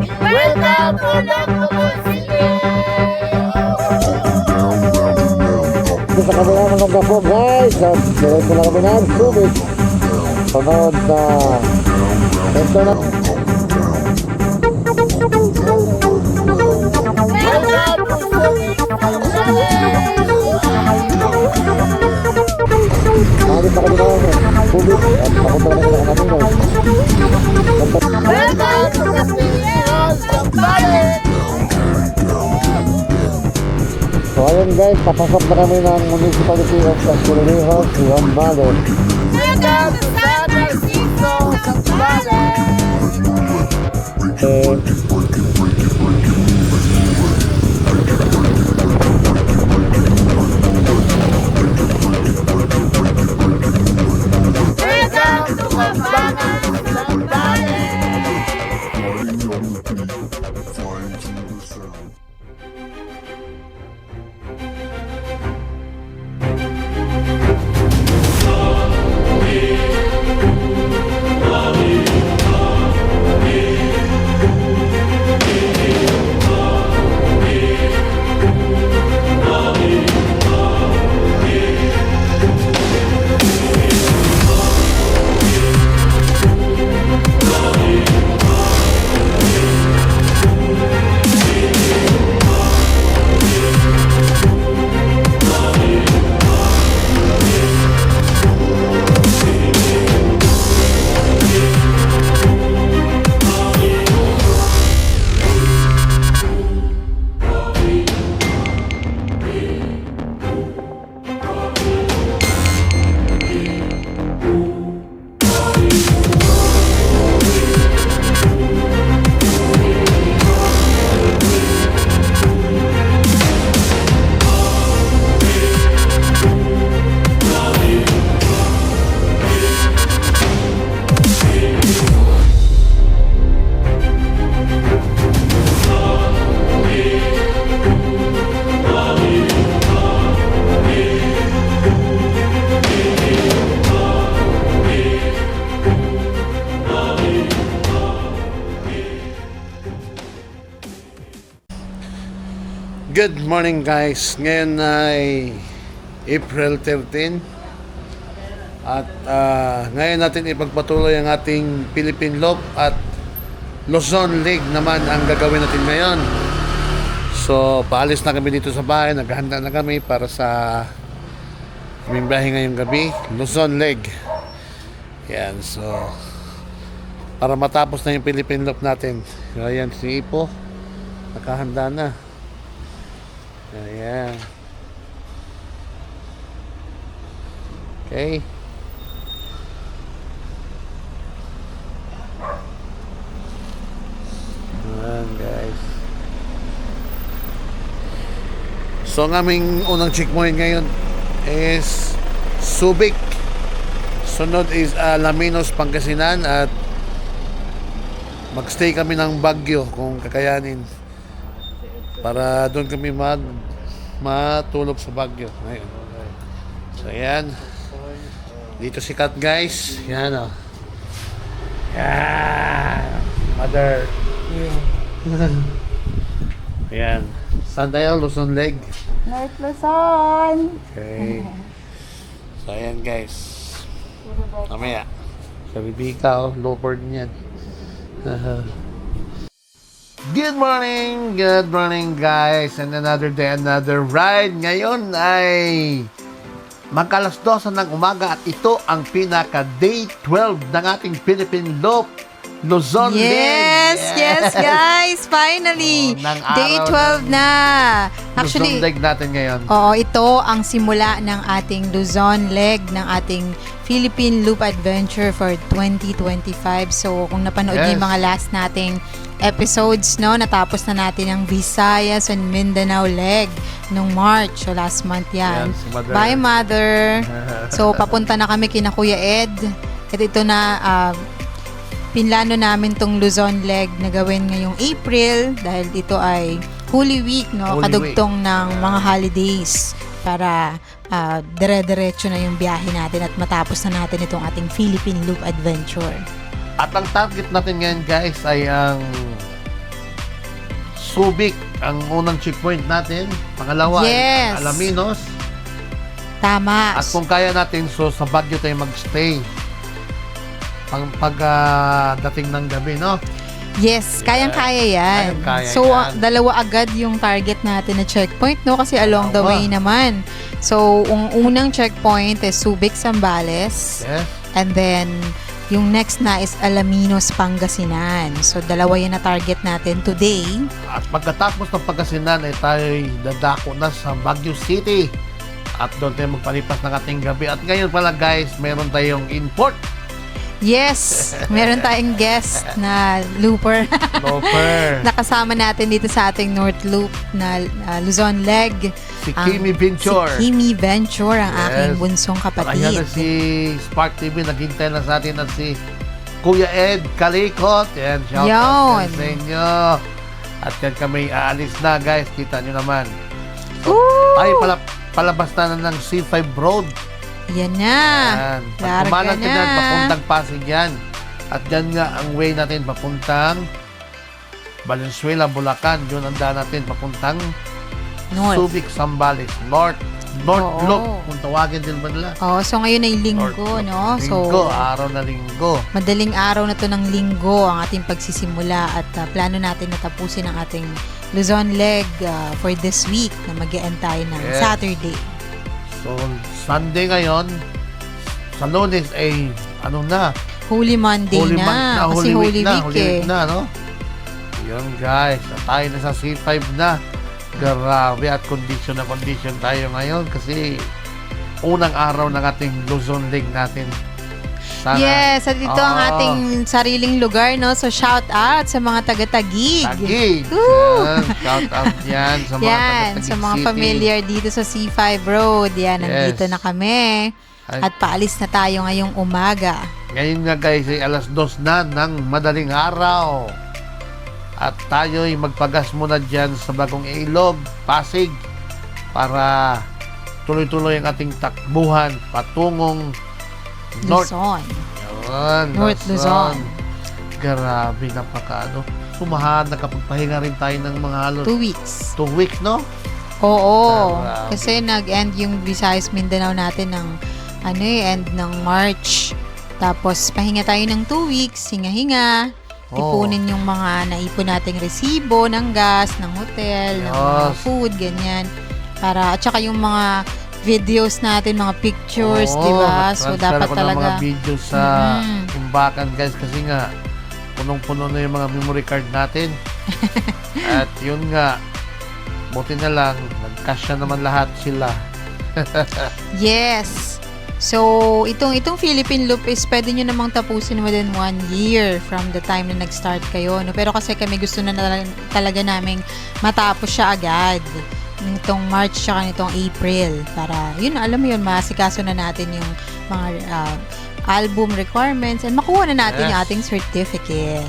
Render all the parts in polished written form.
Welcome to Laguna City! Sa kanila mga gapo guys, at diretso na kami ng Subic. Sunod na ito na. Welcome to Subic! Nakagit na kami ng Subic at papunta na kami sa kanila. Welcome to the Pilipinas, Zambales! So ayun guys, papasok na kami ng Municipality of Las Correjas, Zambales. Welcome to San Francisco, Zambales! Welcome to Cambangan, Zambales! Good morning guys. Ngayon ay April 13 at ngayon natin ipagpatuloy ang ating Philippine Loop at Luzon League naman ang gagawin natin ngayon. So paalis na kami dito sa bahay, naghahanda na kami para sa aming biyahe ngayong gabi, Luzon League. Yan, so para matapos na yung Philippine Loop natin. Ayan si Ipo, nakahanda na. Ayan. Okay. Ayan guys. So ang aming unang checkpoint ngayon is Subic. Sunod is Alaminos, Pangasinan at magstay kami ng Baguio kung kakayanin. Para doon kami matulog sa Baguio ngayon. So yan. Dito si Kat guys. Yan o. Yan. Mother. Yan. Saan tayo? Luzon Leg. North Luzon! Okay. So ayan guys. Mamaya. Sa Rebecca o. Low board niyan. Good morning guys, and another day, another ride. Ngayon ay magkalas 12 ng umaga at ito ang pinaka day 12 ng ating Philippine Loop, Luzon League. Yes guys, finally! Ng Day araw 12 na! Luzon League natin ngayon. Oo, ito ang simula ng ating Luzon leg ng ating Philippine Loop Adventure for 2025. So, kung napanood niyo yung mga last nating episodes, no, natapos na natin ang Visayas and Mindanao leg nung March, so last month yan. Si Mother. Bye Mother! So, papunta na kami kina Kuya Ed. At ito na, pinlano namin tong Luzon leg na gawin ngayong April dahil ito ay Holy Week, no? Holy Kadugtong ng mga holidays para dire-diretso na yung biyahe natin at matapos na natin itong ating Philippine Loop Adventure. At ang target natin ngayon guys ay ang Subic ang unang checkpoint natin. Pangalawa Yes. ay Alaminos. Tama. At kung kaya natin, so sa Baguio tayo magstay. Dating ng gabi, no? Yes, kayang-kaya yan. Kayang-kaya So, yan. dalawa agad yung target natin na checkpoint, no? Kasi along the Tama. way naman. So, ang unang checkpoint is Subic, Zambales. Yes. And then, yung next na is Alaminos, Pangasinan. So, dalawa yan na target natin today. At pagkatapos ng Pangasinan ay tayo'y dadako na sa Baguio City. At doon tayo magpalipas ng ating gabi. At ngayon pala guys, meron tayong import. Yes, meron tayong guest na looper. Loper. Nakasama natin dito sa ating North Loop na Luzon Leg. Si Ang- Kimi Venture. Si Kimi Venture, ang Yes. aking bunsong At ayan kapatid. na si Spark TV, naghintay na sa atin at si Kuya Ed Kalikot. Yan, shout out Yun. sa inyo. At yan kami aalis na guys, kita nyo naman. Woo! Tayo palabas na ng C5 Road. Yan na. Yan. Pag Larga kumalat ka na. dyan, papuntang Pasig yan. At dyan nga ang way natin papuntang Valenzuela, Bulacan. Yun ang daan natin papuntang North. Subic, Zambales. North Oo. Loop. Kung tawagin din ba nila? Oh, so ngayon ay North linggo, Loop. no? Linggo, So, araw na linggo. madaling araw na to ng linggo ang ating pagsisimula at plano natin na tapusin ang ating Luzon Leg for this week na mag-e-end tayo ng Yes. Saturday. So, Sunday ngayon, sa Lunes ay ano na? Holy Monday Holy na. Month Kasi Holy Week eh. na, no? Yun guys, at tayo na sa C5 na. Grabe at condition na condition tayo ngayon kasi unang araw ng ating Luzon League natin. Sana, Yes, at ito ang Oo. ating sariling lugar, no? So, shout out sa mga taga-Tagig. Tagig. Woo! Yan, shout out yan sa mga Yan, taga-Taguig sa mga City. familiar dito sa C5 Road. Yan, nandito Yes. na kami. Ay. At paalis na tayo ngayong umaga. Ngayon nga guys ay alas 2 na ng madaling araw. At tayo'y magpagas muna dyan sa Bagong Ilog, Pasig para tuloy-tuloy ang ating takbuhan patungong North. Luzon. Yun, North Luzon. Grabe, napaka sumahan, nakapagpahinga rin tayo ng mga halos 2 weeks. 2 weeks, no? Oo. Grabe. Kasi nag-end yung Visayas Mindanao natin ng end ng March. Tapos pahinga tayo ng 2 weeks, hinga-hinga. Ipunin yung mga naipon nating resibo ng gas, ng hotel, ng mga Yes. food, ganyan. At saka yung mga videos natin, mga pictures, Oo, di ba? So, nag-transfer dapat ako ng talaga. mga videos sa imbakan, guys, kasi nga, punong-puno na yung mga memory card natin. At yun nga, buti na lang, nag-cash na naman lahat sila. Yes. So, itong Philippine Loop is pwede nyo namang tapusin within 1 year from the time na nag-start kayo. No? Pero kasi kami gusto na talaga naming matapos siya agad. Nitong March tsaka nitong April. Para, yun, alam mo yun, masikaso na natin yung mga album requirements and makuha na natin Yes. yung ating certificate.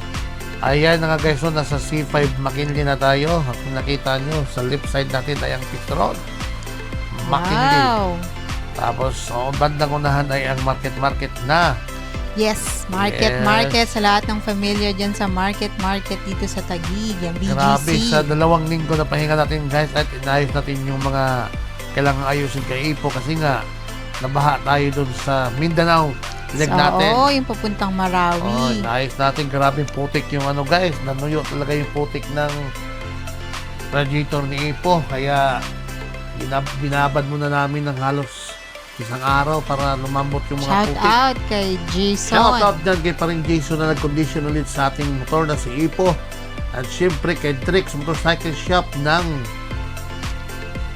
Ayan na nga guys, so nasa C5 McKinley na tayo. Kung nakita nyo, sa left side natin ay ang Pit Road. McKinley. Wow! Tapos, bandang unahan ay ang market na. Yes, Yes. market sa lahat ng familiar dyan sa market dito sa Taguig, yung BGC. Grabe, sa 2 linggo na pahinga natin guys at inayos natin yung mga kailangan ayusin kay Ipo kasi nga nabaha tayo dun sa Mindanao leg natin. Oo, yung papuntang Marawi. Oh, inayos natin, grabe putik yung guys, nanuyo talaga yung putik ng radiator ni Ipo kaya binabad muna namin ng halos isang araw para lumambot yung mga Shout putik. out kay Jason. Shout out dyan kay paring Jason na nag-condition ulit sa ating motor na si Ipo. At syempre kay Drix Motorcycle Shop ng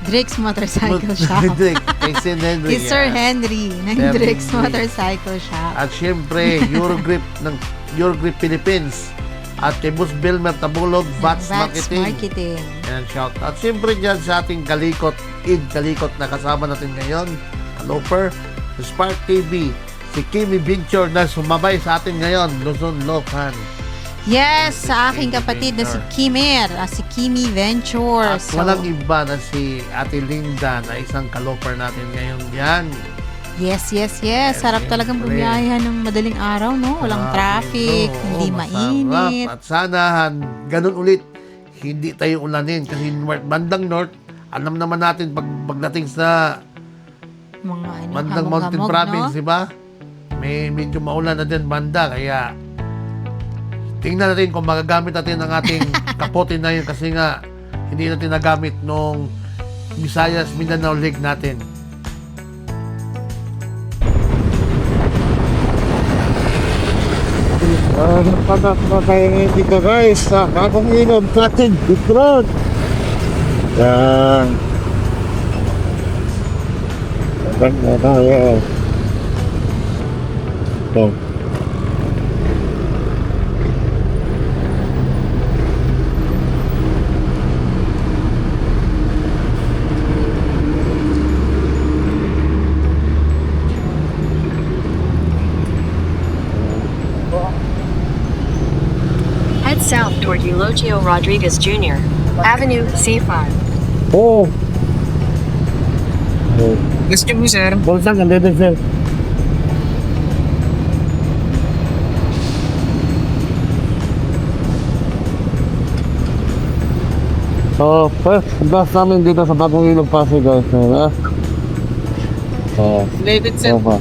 Drix Motorcycle Shop. Drix, kay Sin Henry. Kay Sir yan. Henry ng Sir Drix Henry. Motorcycle Shop. At syempre Eurogrip ng Eurogrip Philippines. At kay Boss Bilmer Tabulog, Vats Marketing. Yan, shout out. Syempre dyan sa ating Kalikot, Kalikot na kasama natin ngayon. Kaloper, Spark TV, si Kimi Venture na sumabay sa atin ngayon, Luzon Locan. Yes, sa aking kapatid na si Kimir, si Kimi Venture. At walang iba na si Ate Linda na isang kaloper natin ngayon yan. Yes. Sarap talagang Siyempre. bumiyahe ng madaling araw, no? Walang Grabe, traffic, no? hindi Oo, mainit. masarap. At sana ganun ulit hindi tayo ulanin kasi bandang north, alam naman natin pagdating sa Mga bandang Mountain hamog-hamog, Province, no? di ba? May medyo maulan na din banda, kaya tingnan natin kung magagamit natin ang ating kapote na yun kasi nga hindi natin nagamit nung Visayas Mindanao League natin. Nagpagat na tayo ngayon dito guys sa bagong ilog natin Bitron. Yan. Nagpagat na tayo. Ito. Head south toward Eulogio Rodriguez Jr., Avenue C5. Oh. Gusto mo, sir? Bulsang, andito sir. So, first bus namin dito sa Bagong Ilog Pasig guys. So, Slated, sir. Opo.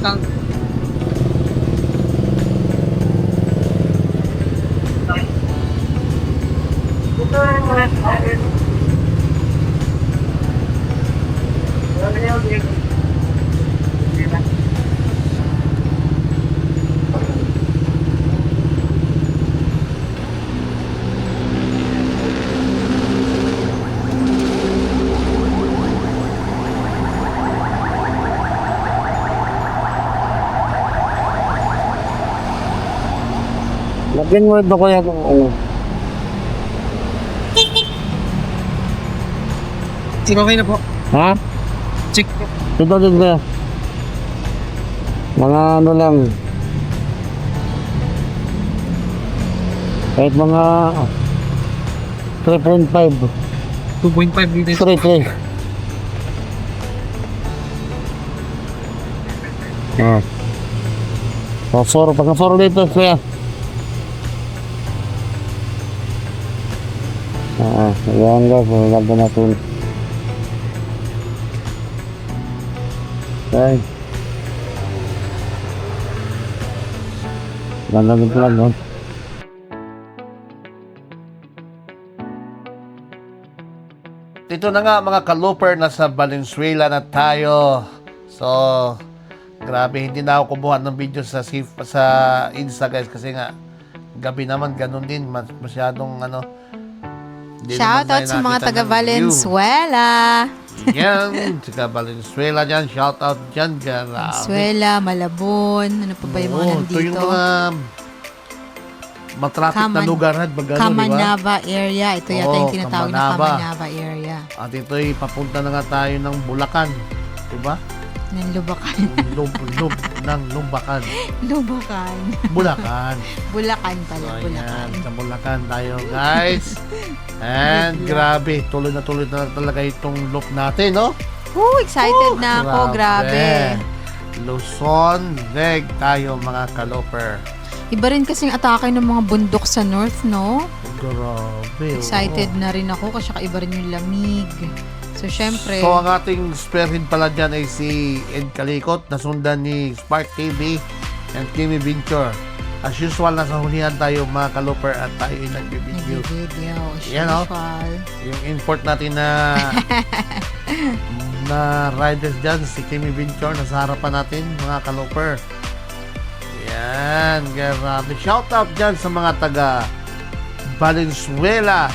lagyan mo ito kaya kung ano. Check okay na po. Ha? Check po. Ito din kaya. Mga ano lang. Kahit mga 3.5. 2.5 liters. 3. Ah. So, 4. Pagka 4 liters kaya. Ayan guys. Lagyan natin. Okay. Ganda dito lang, no? Dito na nga mga kaluper, nasa Valenzuela na tayo. So, grabe, hindi na ako kumuha ng video sa Insta guys kasi nga gabi naman ganun din, masyadong ano. Hindi naman Shoutout tayo sa mga nakita taga ng Valenzuela. view. Yan, taga Valenzuela dyan, shoutout dyan, grabe. Valenzuela, Malabon, ano pa ba yung mga Oo, nandito? ito yung mga matraffic na lugar, di ba? Kamanava area. Ito yata yung tinatawag na Kamanava. Kamanava area. At ito'y papunta na nga tayo ng Bulacan, di ba? Ng Lubacan. Ng Lumbacan. Lubacan. Bulacan. Bulacan So, pala. ayan, Bulacan. sa Bulacan tayo, guys. And grabe, tuloy na talaga itong loop natin, no? Excited na ako. Grabe. Luzon, leg tayo mga kaloper. Iba rin kasing atake ng mga bundok sa north, no? Grabe. Excited oo. na rin ako kasi iba rin yung lamig. So, syempre, So, ang ating spearhead pala dyan ay si Ed Calicot, nasundan ni Spark TV and Timmy Venture. As usual, nasa hulihan tayo mga kaloper at tayo ay nagbibideo. nag-video. As Yan, oh. usual. Yung import natin na na riders dyan, si Timmy Venture, nasa harapan natin mga kaloper. Yan, grabe. Shout out dyan sa mga taga Valenzuela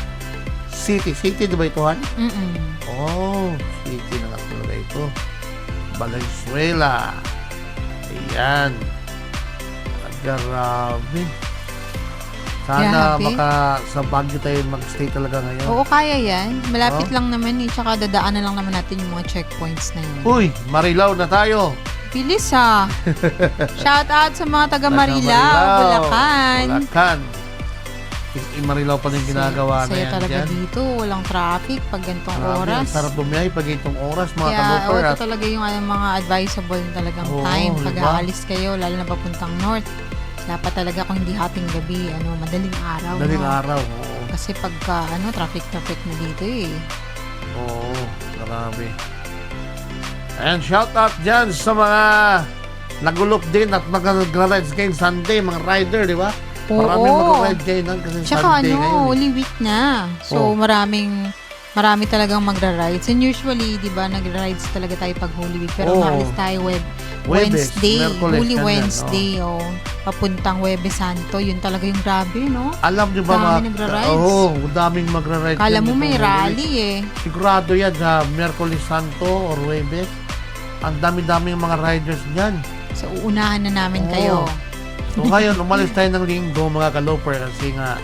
City. City, di ba ito, Han? Mm-mm. Oh, city na nga talaga ito. Valenzuela. Ayan. Grabe. Sana Grabe. sa Baguio tayo mag-stay talaga ngayon. Oo, kaya yan. Malapit Oh. lang naman eh. Tsaka dadaanan lang naman natin yung mga checkpoints na yun. Uy, Marilao na tayo. Bilis ha. Shout out sa mga taga Marilao, Bulacan. Bulacan. Marilao pa rin ginagawa na Saya yan talaga dyan. dito. Walang traffic pag ganitong Grabe, oras. ang sarap bumiyahe pag itong oras, mga Kaya kaloper. ito talaga yung mga advisable talagang Oo, time pag diba? aalis kayo, lalo na papuntang north. Dapat talaga kung hindi hating gabi, madaling araw. Daling no? araw. Oo. kasi pagka traffic na dito eh. Oo, grabe. And shout out dyan sa mga nagulop din at mag-rides ngayon Sunday, mga rider, di ba? Oo. Maraming mag-ride ngayon kasi Tsaka Sunday ngayon. Holy Week na. So, Oh. marami talagang magra-rides. And usually, di ba, nagra-rides talaga tayo pag Holy Week. Pero Oh. umalis tayo Huwebes, Wednesday. Miyerkules, Holy ganyan, Wednesday, papuntang Huwebes Santo. Yun talaga yung grabe, no? Alam niyo ba Dami nagra-rides. Oo, daming magra-ride. Kala yan mo nitong may Holy rally Week. eh. Sigurado yan sa Miyerkules Santo or Huwebes. Ang dami-dami yung mga riders dyan. So, uunahan na namin Oo. kayo. So ngayon, umalis tayo ng linggo mga kaloper kasi nga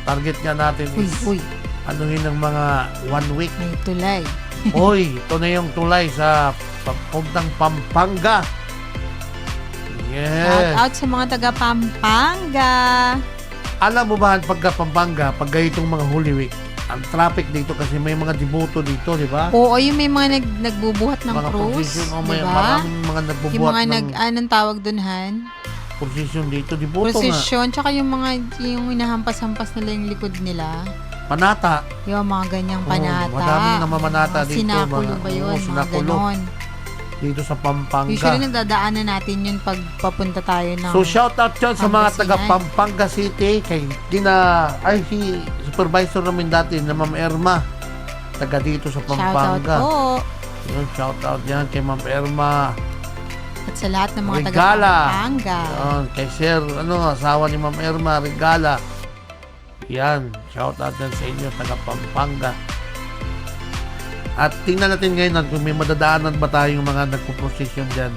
target nga natin is Uy, anuhin ng mga 1 week. may tulay. Hoy, ito na yung tulay sa papuntang Pampanga. Shout Yes. out sa mga taga Pampanga. Alam mo ba pagka Pampanga, pag ganitong mga Holy Week, ang traffic dito kasi may mga debuto dito, di ba? Oo, yung may mga nagbubuhat ng Mga cruise. procession, may Diba? maraming mga Yung nagbubuhat mga ng anong tawag dun, Han? procession dito, debuto nga. Procession, tsaka yung hinahampas-hampas nila yung likod nila. Panata. Yung mga ganyang Oo, panata. madaming namamanata Mga dito, Sinakulo mga- ba yun? oo, Mga sinakulo. ganon. Dito sa Pampanga. Usually, nadadaanan natin yun pag papunta tayo ng... So shout out dyan sa mga taga Pangasinan. Pampanga City kay si supervisor namin dati na Ma'am Erma, taga dito sa Shoutout Pampanga. po. Yun, shout out yan kay Ma'am Erma. At sa lahat ng mga taga Regala. Pampanga. Yun, kay Sir asawa ni Ma'am Erma, Regala. Yan, shout out yan sa inyo taga Pampanga. At tingnan natin ngayon kung may madadaanan ba tayong mga nagpo-procession dyan,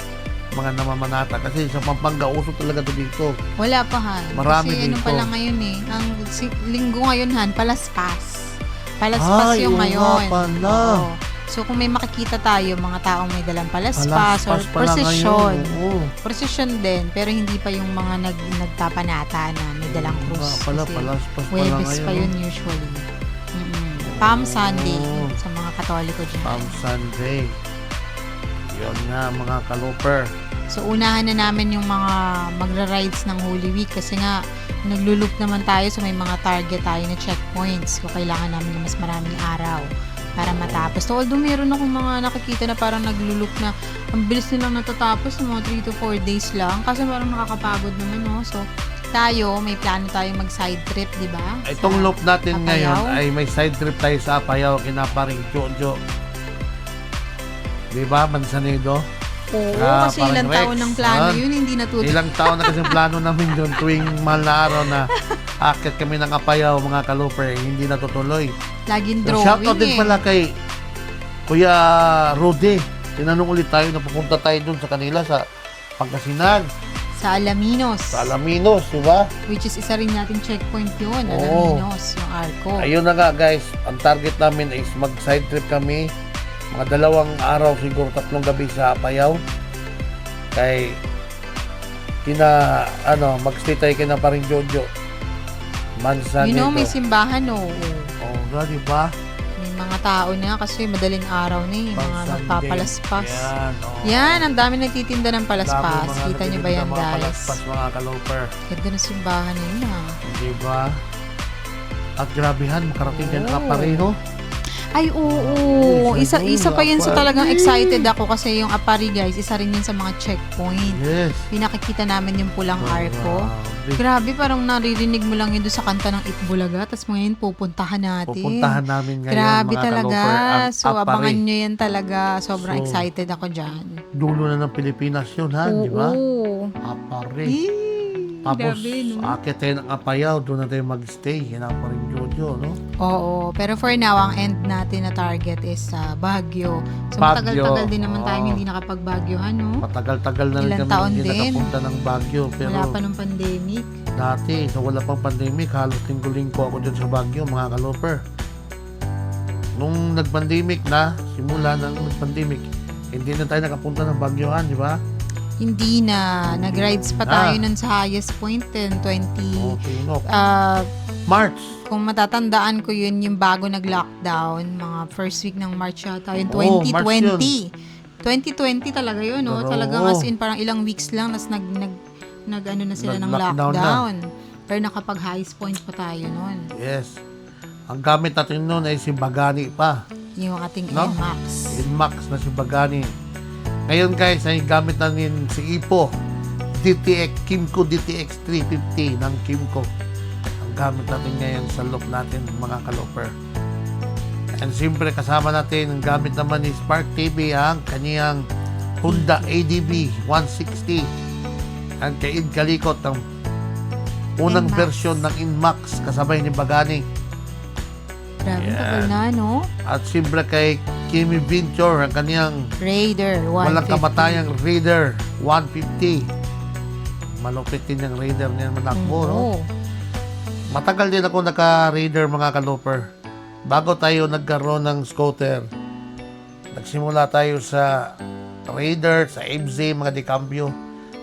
mga namamanata. Kasi sa Pampanga, uso talaga to dito. Wala pa, Han. Marami Kasi dito. pa lang ngayon eh. Ang linggo ngayon, Han, palaspas. Palaspas yung oo ngayon. nga pala. Oo. So kung may makikita tayo, mga taong may dalang palaspas or Palaspas pala procession. ngayon, oo. Procession din, pero hindi pa yung mga nagtapanata na may dalang Nga krus. pala, Kasi palaspas pala Huwebes ngayon. pa yun usually. Palm Sunday Oo. sa mga Katoliko dyan. Palm Sunday. Yun nga mga kaloper. So unahan na namin yung mga magra-rides ng Holy Week kasi nga nagluloop naman tayo so may mga target tayo na checkpoints kung kailangan namin ng mas maraming araw para matapos. So although meron akong mga nakikita na parang nagluloop na ang bilis nilang natatapos ng mga 3 to 4 days lang kasi parang nakakapagod naman, no? So tayo, may plano tayong mag-side trip, di ba? Itong loop natin Apayao. ngayon ay may side trip tayo sa Apayao, kinaparing Jojo. Di ba, Manzanido? Oo, Ah, kasi parang ilang Rex. taon ng plano Ah. yun, hindi natutuloy. Ilang taon na kasi plano namin doon tuwing mahal na araw na akit kami ng Apayao, mga kaloper, hindi natutuloy. Laging So, drawing shoutout din eh. pala kay Kuya Rudy. Tinanong ulit tayo na pupunta tayo doon sa kanila sa Pangasinan, Sa Alaminos. sa Alaminos, di ba? Which is isa rin nating checkpoint yun. Oo. Alaminos, yung Arco. Ayun na nga guys, ang target namin is mag-side trip kami. Mga 2 araw, siguro 3 gabi sa Apayao. Kay magstay tayo kina paring Jojo. Manzanido. You know, may simbahan, no? Oh, di ba? May mga tao na kasi madaling araw na eh. Mga Pang magpapalaspas. Sunday. Yan, oh. Yan, ang dami nagtitinda ng palaspas. Dami mga Kita nyo ba yan, nagtitinda mga guys? palaspas, mga kaloper. Ganda ng simbahan na yun, ah. Di ba? At grabehan, makarating din ka Oo. pareho. Ay, oo. Ay, Isa pa yun sa Apari. talagang excited ako kasi yung Apari, guys, isa rin yun sa mga checkpoint. Yes. Pinakikita namin yung pulang arko. Grabe. Grabe, parang naririnig mo lang yun doon sa kanta ng Itbulaga. Tapos ngayon, pupuntahan natin. Pupuntahan namin ngayon, Grabe mga talaga. kaloper, ang So, Apari. abangan nyo yan talaga. Sobrang So, excited ako dyan. Dulo na ng Pilipinas yun, ha? Di ba? Oo. Apari. Eh, Tapos, grabe, no? akit tayo ng Apayao, doon na tayo mag-stay. Yan ang paring Jojo, no? Oo. Pero for now, ang end natin na target is sa Baguio. So, Baguio. matagal-tagal din naman tayo Oo. hindi nakapag-Baguiohan, no? Matagal-tagal na rin Ilang kami taon hindi din. nakapunta ng Baguio. Pero Wala pa nung pandemic. dati, so wala pang pandemic, halos linggo-linggo ako dyan sa Baguio, mga kaloper. Nung nag-pandemic na, simula ng nag-pandemic, hindi na tayo nakapunta ng Baguiohan, di ba? Hindi na. Nag-rides pa tayo nun sa highest point in 20... Okay, no. March. March. Kung matatandaan ko yun, yung bago nag-lockdown, mga first week ng March yata, yung Oo, March 2020. 2020 talaga yun, no? Pero, Talagang oo. as in, parang ilang weeks lang, nas nag ano na sila ng Nag-lockdown lockdown. Pero nakapag highest point pa tayo nun. Yes. Ang gamit natin noon ay si Bagani pa. Yung ating No? NMAX. Inmax na si Bagani. Ngayon guys, ay gamit natin si Ipo. Kimco DTX 350 ng Kimco. Ang gamit natin ngayon sa loop natin, mga kalooper. And siyempre kasama natin, ang gamit naman ni Spark TV, ang kaniyang Honda ADB 160. Ang kay Id Kalikot, ang unang Inmax. version ng Inmax kasabay ni Bagani. Grabe, Yeah. tagal na, no? At siyempre kay Kimi Venture, ang kaniyang Raider 150. walang kamatayang Raider 150. Malupit din yung Raider niya manakbo, no? Oo. Matagal din ako naka-Raider, mga kalooper. Bago tayo nagkaroon ng scooter, nagsimula tayo sa Raider, sa FZ, mga dekambyo.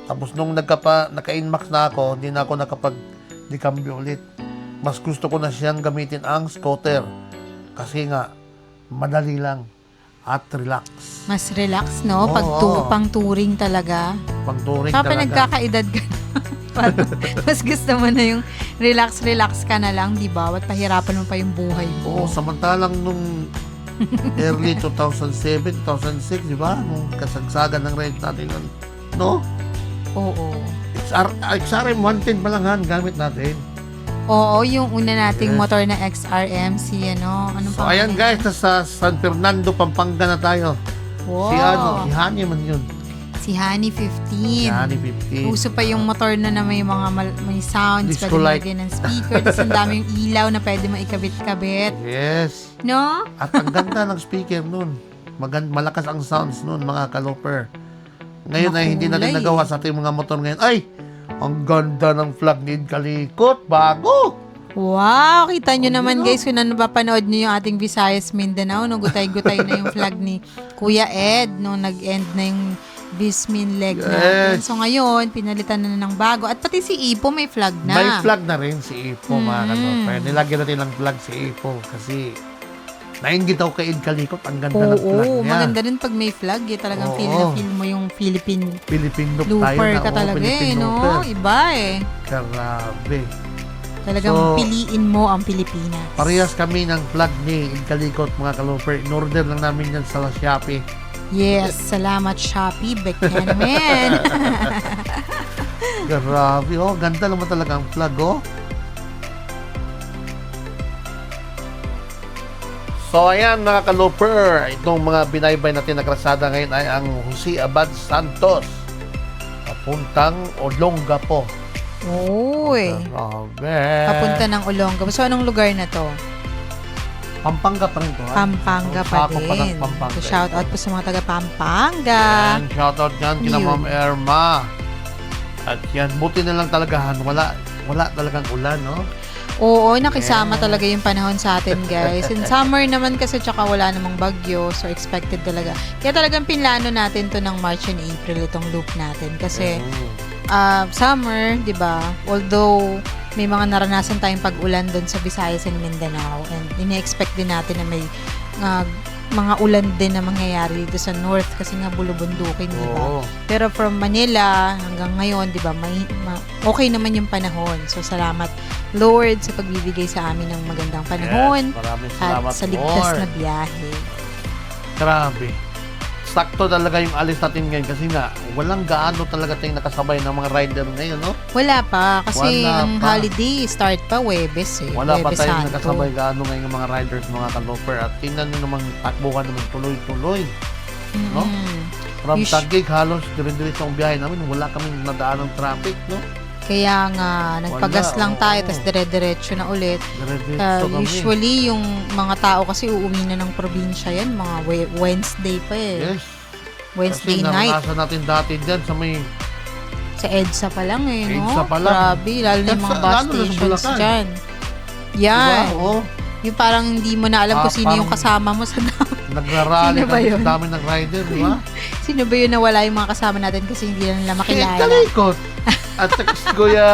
Tapos nung naka-Inmax na ako, hindi na ako nakapag-dekambyo ulit. Mas gusto ko na siyang gamitin ang scooter. Kasi nga, madali lang at relax. Mas relax, no? Pag Oo. pang touring talaga. Pang-touring Kapag talaga. nagkakaedad ka na, parang mas gusto mo na yung relax ka na lang, di ba? At pahirapan mo pa yung buhay Oo, mo. samantalang nung early 2007, 2006, di ba? Nung kasagsagan ng rent natin nun. No? Oo. XRM 110 pa lang han, gamit natin. Oo, yung una nating Yes. motor na XRM, si ano, anong So, ayan guys, nasa San Fernando, Pampanga na tayo. Wow. Si Hani man yun. Si Honey 15. Si Hani 50. Uso pa yung motor na may mga may sounds, Disco pwede light. lagyan ng speaker, tapos ang dami yung ilaw na pwede maikabit-kabit. Yes. No? At ang ganda ng speaker nun. Malakas ang sounds nun, mga kalooper. Ngayon ay hindi natin Makulay. nagawa sa ating mga motor ngayon. Ay! Ang ganda ng flag ni Kalikot. Bago! Wow! Kita nyo Oh, naman no? guys, kung napapanood nyo yung ating Visayas Mindanao, no, gutay-gutay na yung flag ni Kuya Ed, nung nag-end na yung Bismin leg natin. Yes. So ngayon, pinalitan na ng bago. At pati si Ipo may flag na. May flag na rin si Ipo, mga Mm. kalooper. Nilagyan natin ng flag si Ipo kasi nainggit ako kay Ed Kalikot. Ang ganda ng flag Oo, niya. maganda rin pag may flag. Eh. Talagang Oo. feel na feel mo yung Philippine Philippine loop tayo looper na. ka talaga Philippine eh, no? looper. Iba eh. Grabe. Talagang So, piliin mo ang Pilipinas. Parehas kami ng flag ni Ed Kalikot, mga kalooper. In-order lang namin yan sa Shopee. Yes, salamat Shopee, Bekanaman. Grabe, oh. Ganda naman talaga ang flag, oh. So, ayan, mga kalooper. Itong mga binaybay natin na krasada ngayon ay ang Jose Abad Santos. Papuntang Olongapo. Uy, Grabe. papunta ng Olongapo. So, anong lugar na to? Pampanga pa rin to. ha? Pampanga pa Sako pa ng din. Pampanga. So, shout out po sa mga taga Pampanga. Yan, shoutout yan kina Yun. Ma'am Erma. At yan, buti na lang talaga, wala talagang ulan, no? Oo, nakisama talaga yung panahon sa atin, guys. In summer naman kasi tsaka wala namang bagyo, so expected talaga. Kaya talagang pinlano natin to ng March and April itong loop natin kasi summer, 'di ba? Although may mga naranasan tayong pag-ulan doon sa Visayas and Mindanao and ini-expect din natin na may mga ulan din na mangyayari dito sa north kasi nga bulubundukin, di ba? Oo. Pero from Manila hanggang ngayon, di ba, okay naman yung panahon. So, salamat Lord sa pagbibigay sa amin ng magandang panahon Yes, maraming at salamat, sa ligtas Lord. na biyahe. Grabe. Sakto talaga yung alis natin ngayon kasi nga, walang gaano talaga tayong nakasabay ng mga rider ngayon, no? Wala pa kasi Wala ang pa. holiday start pa Webes eh. Wala pa Huwebes tayong Santo. nakasabay gaano ngayon ng mga riders, mga kalooper. At tingnan nyo namang takbuhan naman tuloy-tuloy. no? Mm. From You sh- Taguig, halos dire-diretso ang biyahe namin. Wala kaming nadaan ng traffic, no? Kaya nga, nagpagas Wala, lang tayo, oo. tapos dire-diretso na ulit. Dire-diretso kami. Usually, yung mga tao kasi uuwi na ng probinsya yan, mga Wednesday pa eh. Yes. Wednesday Kasi night. naranasan natin dati dyan sa may Sa EDSA pa lang eh, no? EDSA pa lang. Grabe, lalo na yung mga Lalo bus na sa stations Bulacan. dyan. Diba? Yan. Oo. Yung parang hindi mo na alam kung sino yung Parang- kasama mo sa dami. Nagrarally Sino ba kami yun? sa dami ng rider, di ba? Sino ba yun na wala yung mga kasama natin kasi hindi na nila makilala. Kalikot. At saka si Kuya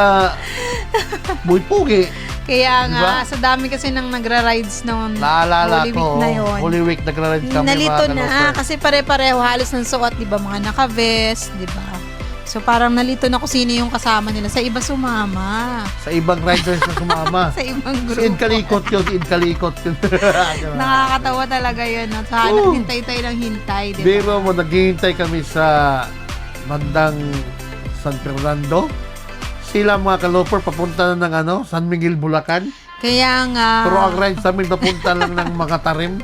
Boy Pugi. Kaya nga, Diba? sa dami kasi nang nagra-rides noon. Naalala Holy ko. Week na yun. Holy Week nagra-ride kami. Nalito mga na kalooper. kasi pare-pareho halos ng suot, 'di ba? Mga naka-vest, 'di ba? So parang nalito na kung sino yung kasama nila. Sa iba sumama. Sa ibang riders na sumama. Sa ibang Si grupo. Ed Kalikot yun, Ed Kalikot yun. Nakakatawa talaga yun. No? Sa hintay tayo ng hintay. Diba? Biro mo, naghihintay kami sa bandang San Fernando. Sila mga kaloper, papunta na ng San Miguel, Bulacan. Kaya nga. Pero ang rides namin, papunta lang ng mga tarim.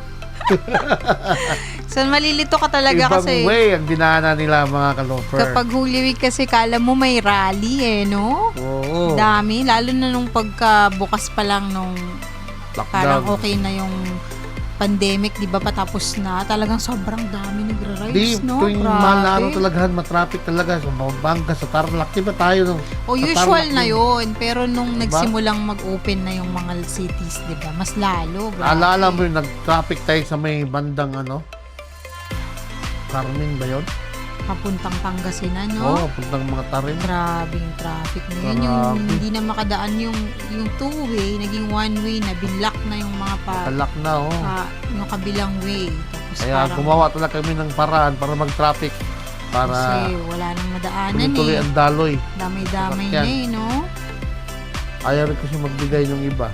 So malilito ka talaga Ibang kasi. way ang dinaanan nila mga kaloper. Kapag Holy Week kasi kala mo may rally no? Oo. Dami. Lalo na nung pagkabukas pa lang nung parang Lockdown. okay na yung pandemic, di ba patapos na. Talagang sobrang dami Di, nagra-rides, no? tuwing mahal na talagahan, matraffic talaga. Sa Bangka, sa Tarlac, di ba tayo? O sa usual Tarlac na din? yun. Pero nung Diba? nagsimulang mag-open na yung mga cities, di ba? Mas lalo. Grabe. Alala mo yung nag-traffic tayo sa may bandang Carmen ba yun? Papuntang Pangasinan, Oo, no? puntang mga tarim. Grabing traffic na yun. Grabe. Yung hindi na makadaan yung two-way, naging one-way na binlock na yung mga Alak na, oh. yung kabilang way. Tapos Kaya parang, gumawa talaga kami ng paraan para mag-traffic. Para kasi wala nang madaanan tuloy eh. ang daloy. Damay-damay Sasakyan. na eh, no? Ayaw rin kasi magbigay ng iba.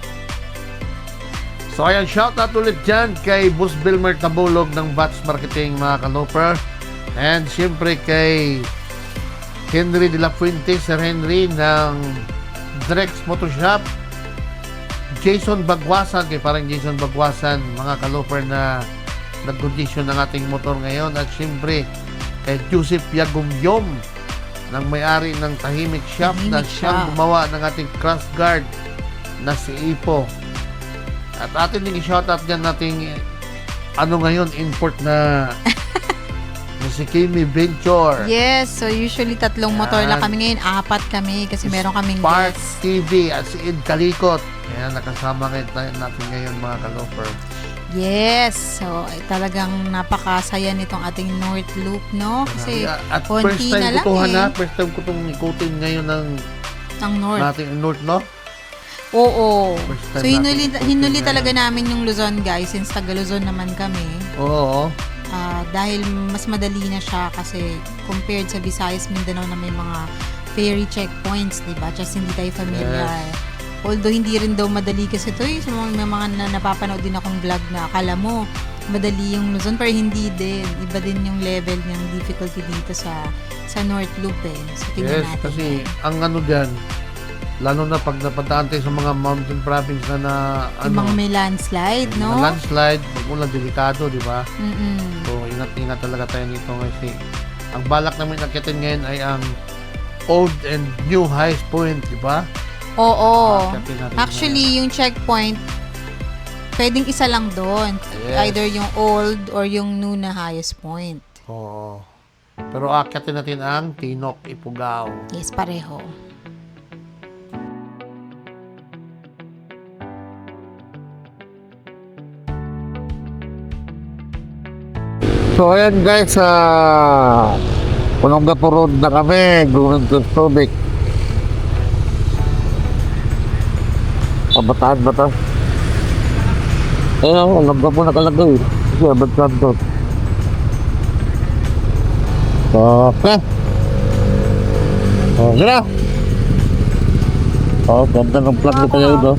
So ayan, shout out ulit dyan kay Boss Bilmer Tabulog ng Bats Marketing mga kaloper. And siyempre kay Henry de la Fuente, Sir Henry ng Drex Motor Shop. Jason Bagwasan, kay parang Jason Bagwasan, mga kaloper na nag-condition ng ating motor ngayon. At siyempre kay Joseph Yagumyom ng may-ari ng Tahimik Shop na Tahimik siyang Shop. gumawa ng ating crash guard na si Ipo. At atin din i-shoutout dyan nating ngayon, import na si Kimi Venture. Yes, so usually 3 motor Yan. lang kami ngayon, 4 kami kasi meron kaming Spark guests. TV at si Ed Kalikot. Kaya nakasama ngayon natin ngayon mga kaloper. Yes, so talagang napakasaya nitong ating North Loop, no? Kasi At konti first na time lang ko to, eh. first time ko itong ikutin ngayon ng ang North. nating North, no? Oo. First time So hinuli, natin hinuli ikutin talaga ngayon. namin yung Luzon, guys, since taga Luzon naman kami. Oo. Dahil mas madali na siya kasi compared sa Visayas, Mindanao na may mga ferry checkpoints, diba? Just hindi tayo familiar. Although hindi rin daw madali kasi ito eh. So, may mga napapanood din akong vlog na akala mo madali yung Luzon pero hindi din. Iba din yung level ng difficulty dito sa North Loop eh. So tingnan Yes, natin. kasi ang dyan, lalo na pag napadaan tayo sa mga mountain province na yung mga may landslide, no? na landslide, pag ulan, delikado, di ba? Mm-mm. So, ingat-ingat talaga tayo nito kasi ang balak namin akitin ngayon ay ang old and new highest point, di ba? Oo. Akitin natin Actually, yung checkpoint, pwedeng isa lang doon. Yes. Either yung old or yung new na highest point. ngayon. Oo. Pero akitin natin ang Tinok Ifugao. Yes, pareho. So ayan guys, Olongapo Road na kami, going to Subic. Pabataan ba ito? Ayun ako, Olongapo nakalagay. Kasi abad santo. Okay. Okay na. Ganda ng plug nito yun, no?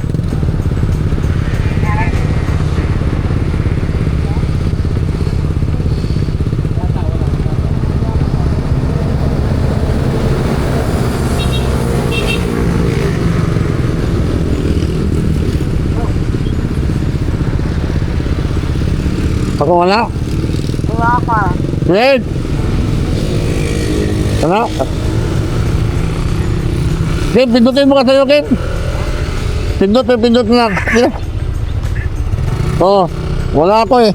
Ako wala? Wala ka. Red! Wala? Ken, pindutin mo ka sa'yo, Ken. Pindut mo lang. Sige. Oo, wala ako eh.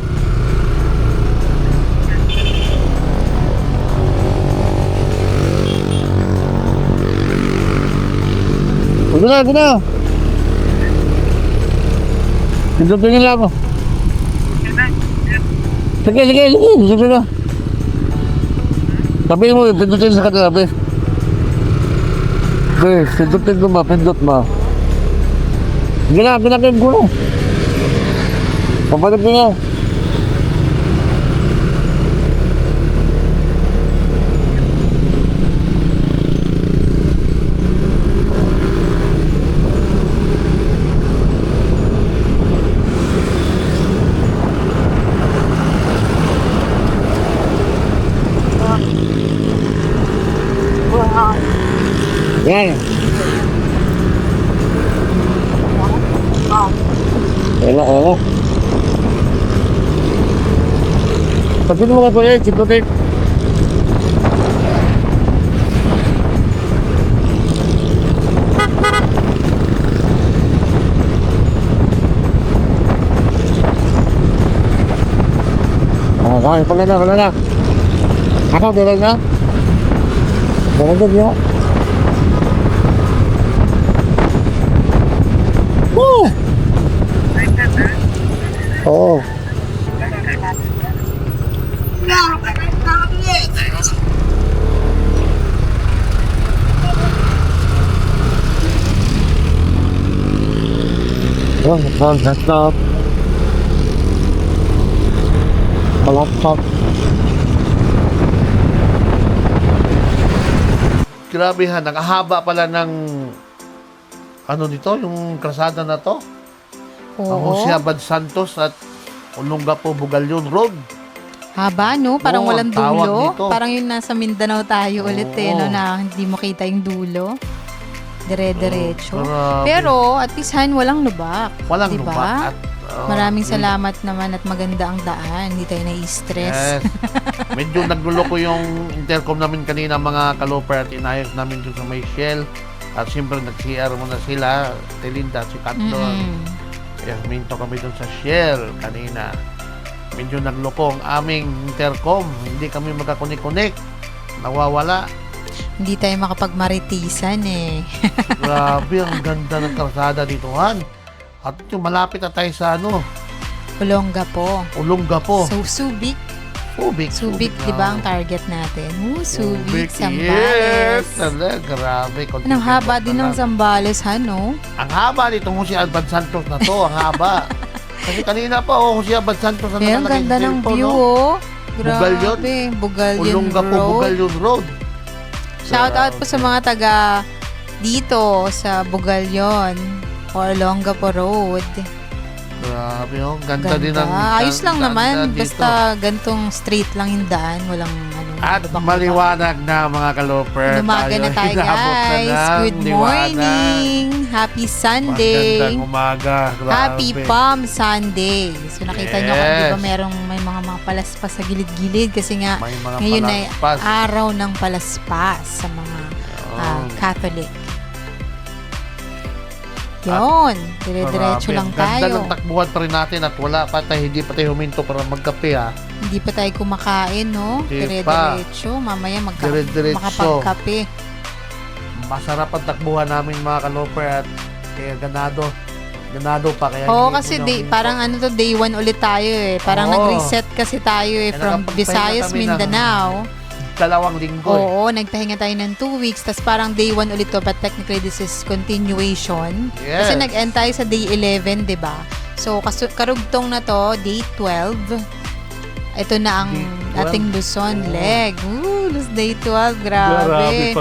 Ito na. Pindutin nyo lang ako. Sige na. Sabihin mo, pindutin sa kanila, be. Be, pindutin mo, pindut mo. Sige na, pinakin ko na. Papalit ko na. Sabihin mo ka po eh, Chipotek. Okay, pala na. Ako, bilay na. Bilay na, Dio. Woo! Oo. Oh, laptop. Laptop. Grabe ha, nakahaba pala ng ano dito, yung kalsada na to. Ang Oo. Jose Abad Santos at Olongapo Bugalyon Road. Haba, no? Parang Oo, walang ang tawag dulo. dito. Parang yung nasa Mindanao tayo ulit eh, no? Oo. Na hindi mo kita yung dulo. Dire-diretso. Grabe. Pero, at least, Han, walang lubak. Walang diba? lubak at Maraming salamat naman at maganda ang daan. Hindi tayo Yes. na-stress. Medyo nagluloko yung intercom namin kanina mga kaloper at inayos namin dun sa may Shell. At siyempre nag-CR muna sila, Telinda, si Katlon. Kaya minto kami dun sa Shell kanina. Medyo nagloko ang aming intercom. Hindi kami magkakunik-kunik. Nawawala. Hindi tayo makapagmaritisan eh. Grabe, ang ganda ng kalsada dito, Han. At yung malapit na tayo sa Olongapo. Olongapo. So, Subic. Subic. Di ba ang target natin? Subic, Yes! Sambales. Talaga, grabe. Anong haba din ng Sambales, ha, no? Ang haba nitong Jose Abad Santos na to, ang haba. Kasi kanina pa, Jose Abad Santos na Kaya ang nakalagay ganda ng dito, view, no? oh. Bugalyon? Grabe. Bugalyon Olongapo Road. Bugalyon Road. Shout out po sa mga taga dito sa Bugalyon or Olongapo Road. Grabe, oh. Ganda din ang Ayos lang ganda naman. dito. Basta gantong straight lang yung daan. Walang At lubak-lubak. maliwanag na mga kaloper. Umaga na tayo, Inabot na guys. ng Good liwanag. morning. Happy Sunday. Magandang umaga. Grabe. Happy Palm Sunday. So nakita nyo kung di ba Yes. may mga palaspas sa gilid-gilid kasi nga May mga ngayon ay palaspas. araw ng palaspas sa mga Catholic. Yun. Dire-diretso Grabe, lang ang Ganda tayo. ng takbuhan pa rin natin at wala pa tayo, hindi pa tayo huminto para magkape ha. Hindi pa tayo kumakain, no? Hindi pa. Dire-diretso. Mamaya Dire-diretso. makapagkape. Masarap ang takbuhan namin mga kaloper at kaya ganado pa kaya Oo, hindi kasi ko nahinto. parang day 1 ulit tayo eh. Parang Oo. nag-reset kasi tayo eh Kaya from nakapagpahinga Visayas, kami ng Mindanao. 2 linggo eh. Oo, nagpahinga tayo ng 2 weeks. Tapos parang day 1 ulit to, but technically this is continuation. Yes. Kasi nag-end tayo sa day 11, di ba? So, karugtong na to, day 12. Ito na ang Day 12? ating Luzon Oo. leg. Day 12, grabe.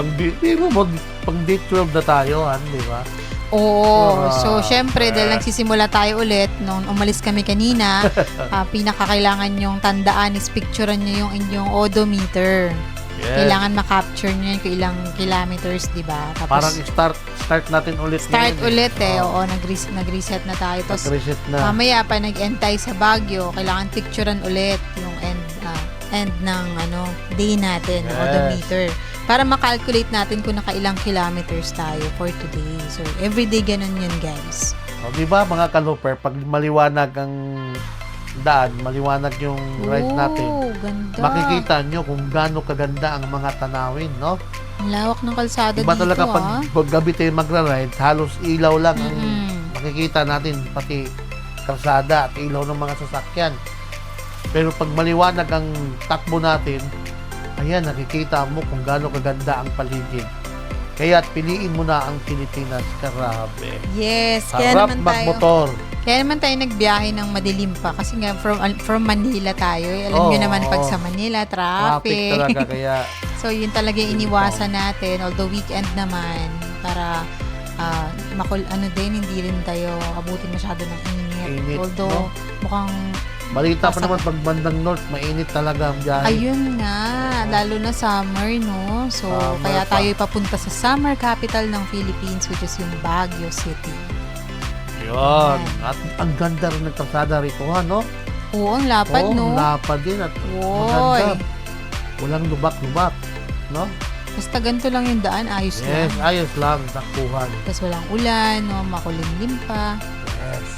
Pang day 12 na tayo, di ba? Oo. So, Grabe. syempre, dahil nagsisimula tayo ulit, nung umalis kami kanina, pinakakailangan yung tandaan is picturean nyo yung inyong odometer. Yes. Kailangan makapture nyo yun kung ilang kilometers, di ba? Parang Tapos, start natin ulit start ngayon, ulit eh. Oo. Oo, nag-reset na tayo. Tapos, Nag-reset na. mamaya pa nag-end tayo sa Baguio, kailangan picturean ulit yung end ng day natin, ng Yes. odometer. Para makalculate natin kung nakailang kilometers tayo for today. So, everyday ganun yun, guys. O, di ba mga kaloper, pag maliwanag ang daan, maliwanag yung ride natin, Ganda. makikita nyo kung gaano kaganda ang mga tanawin, no? Ang lawak ng kalsada Iba dito, talaga pag gabi tayo magra-ride, halos ilaw lang ang makikita natin, pati kalsada at ilaw ng mga sasakyan. Pero pag maliwanag ang takbo natin, ayan, nakikita mo kung gaano kaganda ang paligid. Kaya piliin mo na ang Pilipinas. Grabe. Yes, kaya Sarap naman tayo. magmotor. Kaya naman tayo nagbiyahe ng madilim pa kasi nga from Manila tayo. Alam niyo Oo, naman pag oo. sa Manila, Traffic traffic. talaga. Kaya So, yun talaga yung iniwasan natin. Although weekend naman, para hindi rin tayo abutin masyado ng init. Init, Although, mukhang, balita pa Basta- naman pag bandang north, mainit talaga ang biyahe. ayun nga, lalo na summer, no? So, Summer kaya pa. tayo papunta sa summer capital ng Philippines, which is yung Baguio City. Yun. At ang ganda rin ng kalsada rito, ha, no? Oo, ang lapad, Oo, no? lapad din at Woy. maganda. Walang lubak-lubak, no? Basta ganito lang yung daan, ayos Yes, lang. ayos lang, takbuhan. Tapos walang ulan, no? Makulimlim pa. Yes.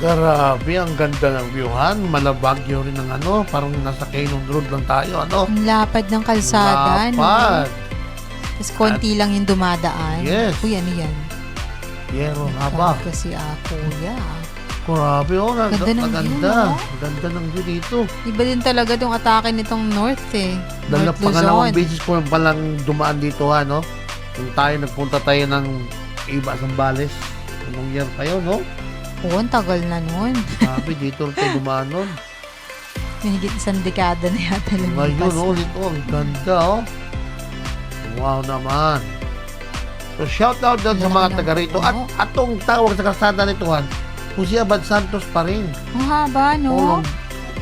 Grabe, ang ganda ng viewhan. Malabagyo rin ng ano, parang nasa Canyon Road lang tayo, ano? Ang lapad ng kalsada, no? Lapad. Tapos konti lang yung dumadaan. Yes. Uy, ano yan? Yero nga ba? Kasi kuya. Grabe, oh, Ganda ng view, maganda. no? Ganda ng view dito. Iba din talaga tong atake nitong North eh. Dahil na North pangalawang Luzon. beses ko palang dumaan dito, ha, no? Kung tayo, nagpunta tayo ng iba Zambales. Anong year tayo, no? Oo, ang tagal na nun. Sabi, dito rin tayo dumaan nun. Mahigit isang dekada na yata Ngayon, lumipas. oh, dito, ang ganda, oh. Wow naman. So, shout out doon sa Wala mga nang taga rito. At puno. atong tawag sa kalsada nito, han, Jose Abad Santos pa rin. Ang haba, no?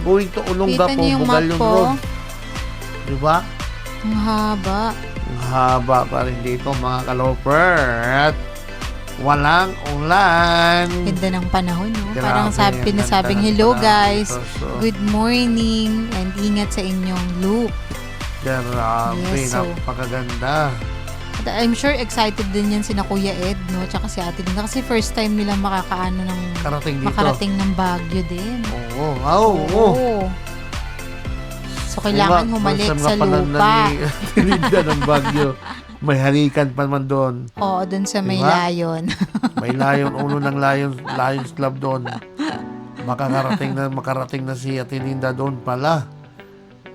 Going to Olonga Kita po, niyo yung map Bugalyon po. Road. Diba? Ang haba. Ang haba pa rin dito, mga kaloper. At walang ulan. Ganda ng panahon, no? Grabe, Parang ang ganda pinasabing, ng hello panahon guys. dito. So, Good morning and ingat sa inyong loop. grabe, Yes, so- napakaganda. At I'm sure excited din yan sina Kuya Ed, no? Tsaka si Ate Linda. Kasi first time nila makakaano ng Karating dito. makarating ng Baguio din. Oo, oo. So, kailangan humalik sa lupa. Tinida ng Baguio. May halikan pa naman doon. Oo, dun sa may Diba? layon. May ulo ng Lions Club doon. Makarating na si Ate Linda doon pala.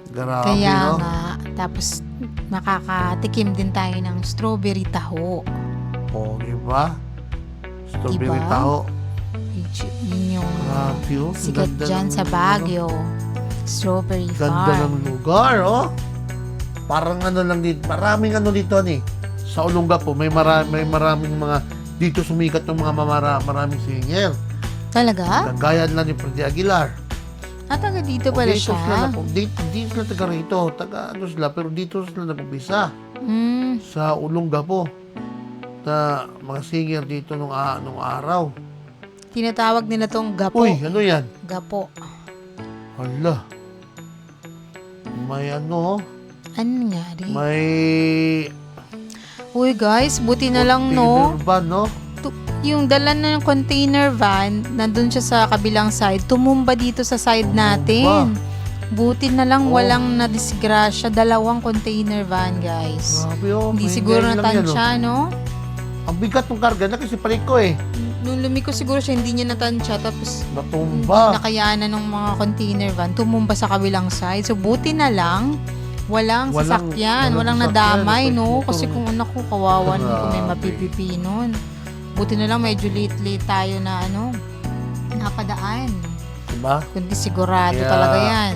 Grabe, Kaya no? nga, tapos makakatikim din tayo ng strawberry taho. Oo, diba? Strawberry Diba? taho. Yun yung Grabe, oh. sikat Ganda dyan ng- sa Baguio. Strawberry Ganda Farm. ng lugar, oh. Parang ano lang dito, maraming ano dito ni. Sa Olonga po, may maraming mga dito sumikat ng mga maraming singer. Talaga? Kagaya lang ni Freddy Aguilar. Taga dito O, pala dito siya. Sila dito sila taga rito, taga ano sila, pero dito sila nag-umpisa. Mm, Sa Olonga po. Na mga singer dito nung araw. tinatawag nila tong gapo. Uy, ano yan? Gapo. Hala. May ano, Ano nangyari? may Uy guys, buti na lang no. container van, no? Yung dala na ng container van, nandun siya sa kabilang side, tumumba dito sa side natin. Buti na lang Oh. walang nadisgrasya. 2 container van, guys. Grabe, oh. Hindi May siguro ganyan lang yan, natansya, no? oh. Ang bigat ng karga na kasi palit ko eh. Nung lumiko siguro siya, hindi niya natansya. Tapos, hindi Natumba. nakayanan ng mga container van. Tumumba sa kabilang side. So, buti na lang, walang sasakyan. Walang sasakyan. nadamay, no? Motor. Kasi kung anak ko, kawawan kung may Grabe. mapipipi nun. Buti na lang, medyo late tayo na, napadaan. Diba? Kundi sigurado Kaya, talaga yan.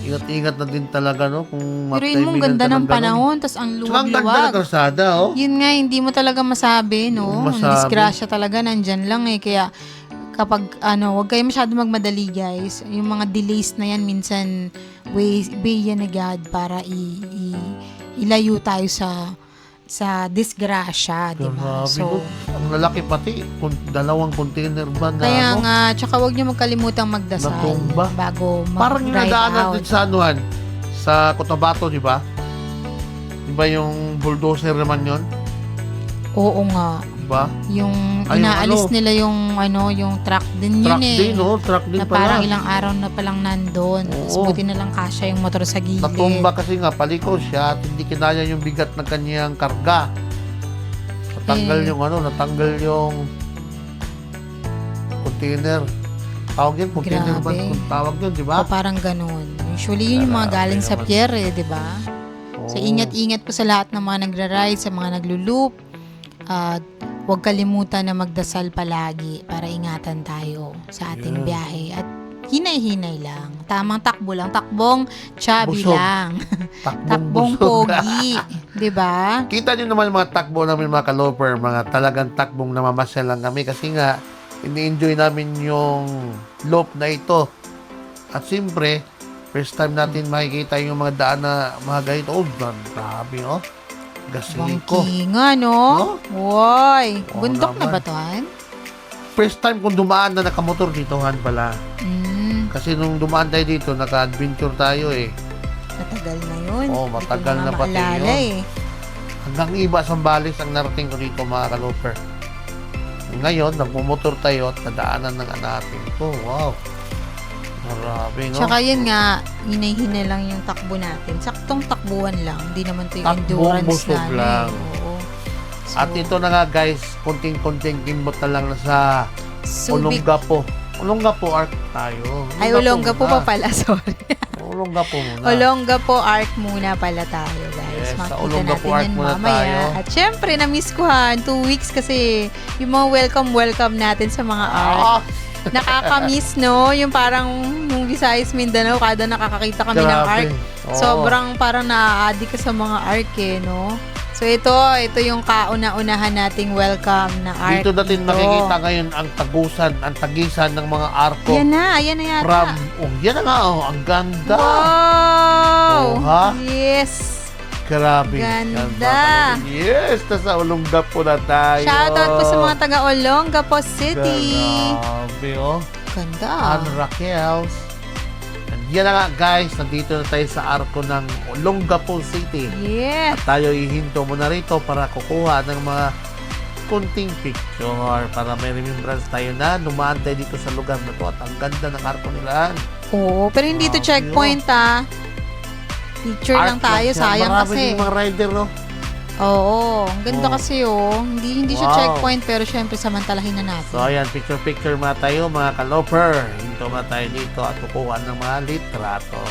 Ingat-ingat na din talaga, no? Kung Pero yun mong ganda ng panahon, tas ang Tsaka ang ganda ng luwag-luwag. kalsada, oh. Yun nga, hindi mo talaga masabi, no? Hindi mo Ang masabi. disgrasya talaga, nandyan lang eh. Kaya, kapag, huwag kayo masyado magmadali, guys. Yung mga delays na yan, minsan, way yan na God para ilayo tayo sa disgrasya, di ba? Grabe, So, no? Ang lalaki pati, 2 container van na, kaya ano? nga, tsaka huwag niyo magkalimutang magdasal Natumba. bago Parang yung mag-ride nadaanan out. din sa anuhan, sa Cotabato, di ba? Di ba yung bulldozer naman yun? Oo nga. Di ba? Yung Ay, yung inaalis ano? nila yung truck din yun Truck eh. din, no? Truck din Na parang pala. ilang araw na palang nandun. Tapos Oo. buti na lang kasya yung motor sa gilid. Natumba kasi nga, paliko siya at hindi kinaya yung bigat ng kanyang karga. Natanggal Eh. natanggal yung container. Tawag yun, container Grabe. van, kung tawag yun, di ba? O parang ganun. Usually yun yung mga Grabe galing sa naman. pier eh, di ba? So Oo. ingat-ingat po sa lahat ng mga nagra-ride, sa mga naglo-loop. At huwag kalimutan na magdasal palagi para ingatan tayo sa ating Yeah. biyahe. At hinay-hinay lang. Tamang takbo lang. Takbong chubby Busog. lang. Takbong Takbong busog. pogi. Di ba? Kita nyo naman mga takbo namin mga kaloper, mga talagang takbong namamasyal lang kami kasi nga, ini-enjoy namin yung loop na ito. At siyempre, First time natin makikita yung mga daan na mga ganito. Oh, grabe, oh. Gasiko. Bangkinga, no? Woy! Oo Bundok na naman. ba to, Han? First time kong dumaan na nakamotor dito, Han, pala. Mm, Kasi nung dumaan tayo dito, naka-adventure tayo eh. matagal na yun. Oo, Hindi ko matagal na pati maalala yun. Hanggang iba Sambales ang narating ko dito, mga kaloper. Ngayon, nagmumotor tayo at nadaanan ng natin ito. Wow. Grabe, no? Tsaka yun nga, hinay-hinay lang yung takbo natin. Saktong takbuhan lang. Hindi naman to yung Takbong endurance busog namin. lang. Oo. So, At ito na nga, guys, konting-konting kimbot na lang na sa Subic. Olongapo. Olongapo Arc tayo. Ay, Olongapo pa pala, sorry. Olongapo muna. Olongapo Arc muna pala tayo, guys. Yes, sa Makita Olongapo natin Arc yan muna mamaya. tayo. At syempre, na-miss ko ha, 2 weeks kasi yung mga welcome natin sa mga Arc. Ah, Nakaka-miss, no? Yung parang yung Visayas Mindanao, kada nakakakita kami ng grabe. ARC, Oo. sobrang parang naa-addict ka sa mga ARC eh, no? So ito yung kauna-unahan nating welcome na ARC. Dito natin makikita ngayon ang tagisan ng mga arko. Yan na yata. From, yan na nga, oh, ang ganda. Wow! Oh, ha? Yes! Grabe. Ganda. Yes, nasa Olongapo na tayo. Shoutout po sa mga taga Olongapo City. Grabe, oh. Ganda. Ann Raquels. And yan na nga, guys. Nandito na tayo sa arko ng Olongapo City. Yes. At tayo ihinto muna rito para kukuha ng mga kunting picture para may remembrance tayo na dumaan tayo dito sa lugar na to at ang ganda ng arko nila. Oo, pero hindi to Grabe, checkpoint ah. Picture lang Arc tayo, siya. sayang Marami kasi. ding mga rider, no? Oo, ang ganda Oh. kasi Hindi siya Wow. checkpoint pero syempre samantalahin na natin. So, ayan, picture muna tayo, mga kaloper. Hinto muna tayo dito at kukuha ng mga litrato.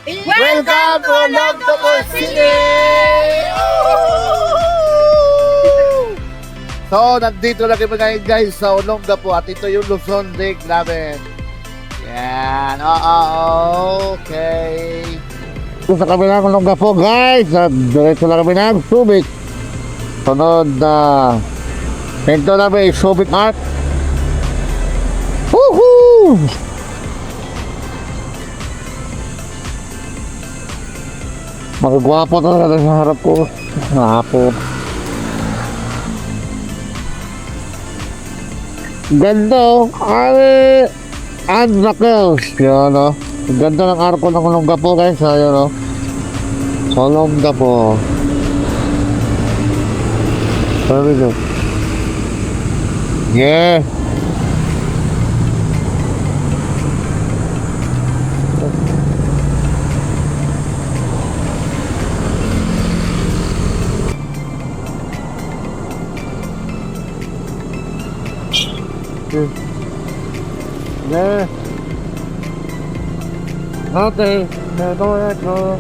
Welcome to Olongapo City! So, nandito na kami ngayon, guys, sa Olongapo at ito yung Luzon Lake namin. Yan, okay. Sa kami ng Olongapo, guys. At diretso na kami ng Subic. Sunod na ito namin Subic Arc. Woohoo! Magagwapo talaga sa harap ko. Hapo. Ganda, oh. Ari Ann Raquels. Yan, oh. Ganda ng arko ng Olongapo, guys. Ayan, oh. Olongapo. Very good. Yeah. Yeah. Okay. Go.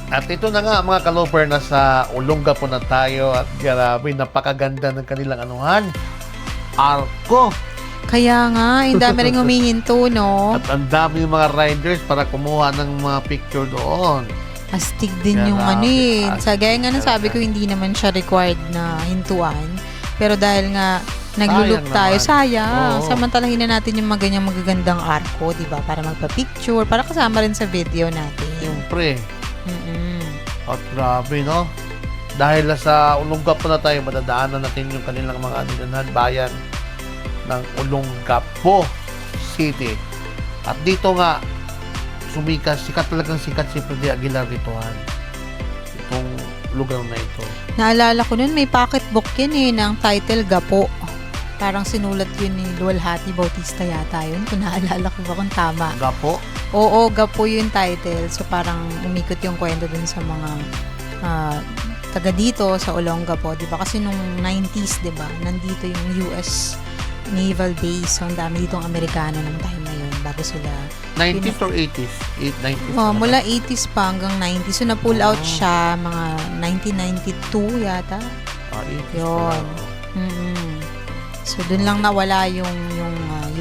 At ito na nga mga kaloper, nasa Olongapo na tayo at grabe, napakaganda ng kanilang anuhan. Arko. Kaya nga, ang dami rin humihinto, no? At ang dami yung mga riders para kumuha ng mga picture doon. Astig din Grabe, yung ano eh. astig Sa gaya nga ng sabi talaga. ko, hindi naman siya required na hintuan. Pero dahil nga, naglulok Sayang tayo, naman. sayang. Oo. Samantalahin na natin yung mga ganyang magagandang arko, di ba? Para magpa-picture, para kasama rin sa video natin. Siyempre. Mm-mm. At grabe, no? Dahil sa Olongapo na tayo, madadaanan natin yung kanilang mga nilanan bayan ng Olongapo City. At dito nga, sikat si Freddy Aguilar dito, Han. Itong lugar na ito. Naalala ko nun, may pocketbook yan eh, ng title Gapo. Parang sinulat yun ni Luwalhati Bautista yata yun, kung naalala ko ba kung tama. Gapo. Oo, Gapo yung title. So parang umikot yung kwento dun sa mga taga dito sa Olongapo, 'di ba? Kasi nung 90s, 'di ba? Nandito yung US Naval Base. So ang dami ditong Amerikano nung time na yun bago sila 90s or 80s? 90s. mula 80s pa hanggang 90s. So na-pull out siya mga 1992 yata. 80s Yun. So dun lang nawala yung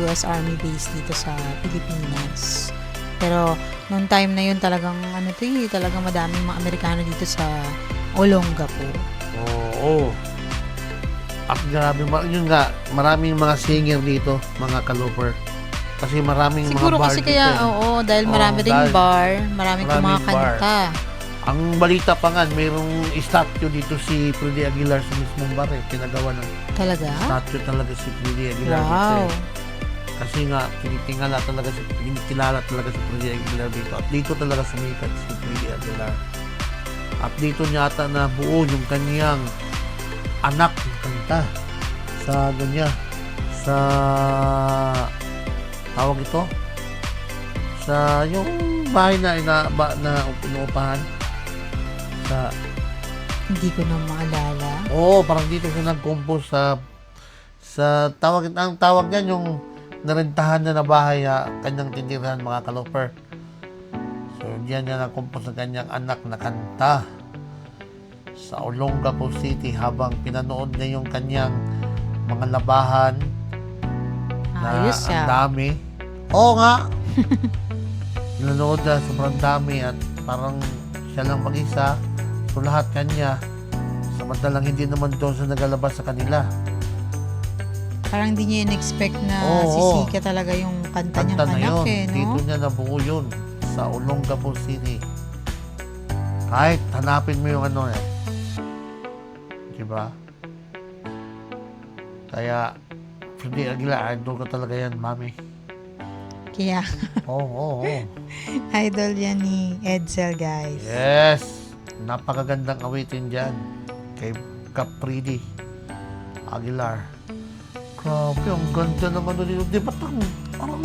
US Army base dito sa Pilipinas. Pero noong time na yun talagang talagang madaming mga Amerikano dito sa Olongapo. Oo. At grabe, yun nga, maraming mga singer dito, mga kalooper. Kasi maraming Siguro mga bar kasi dito. kaya, dahil Oo, marami ring dahil bar, maraming mga maraming bar. kanta. Ang balita pa nga, mayroong statue dito si Freddy Aguilar sa mismong bar eh. Pinagawa ng Talaga? statue talaga si Freddy Aguilar dito Wow. eh. Kasi nga, kinitingala talaga kinikilala talaga si Freddy Aguilar dito. At dito talaga sumikat si Freddy Aguilar. At dito niya ata na buo yung kanyang anak ng kanta sa sa tawag ito sa yung bahay na inuupahan sa Hindi ko na maalala. parang dito siya nag-compose sa ang tawag niyan yung narentahan na bahay kanyang tinirahan mga kalooper. So diyan niya nag-compose ng kanyang anak na kanta sa Olongapo City habang pinanood niya yung kanyang mga labahan na Ayos ang siya. dami. Oo nga. Nanonood na sobrang dami at parang siya lang mag-isa. So lahat kanya. Samantalang hindi naman doon sa nagalabas sa kanila. Parang hindi niya in-expect na Oo. sisika talaga yung kanta Kanta niyang na anak yun. Dito niya nabuo yun sa Olongapo City. Kahit hanapin mo yung diba? Kaya Freddy Aguilar, idol ka talaga yan, mami. Kaya, Oo. idol yan ni Edsel, guys. Yes! Napakagandang awitin dyan kay Freddy Aguilar. Grabe, ang ganda naman dito. Di ba parang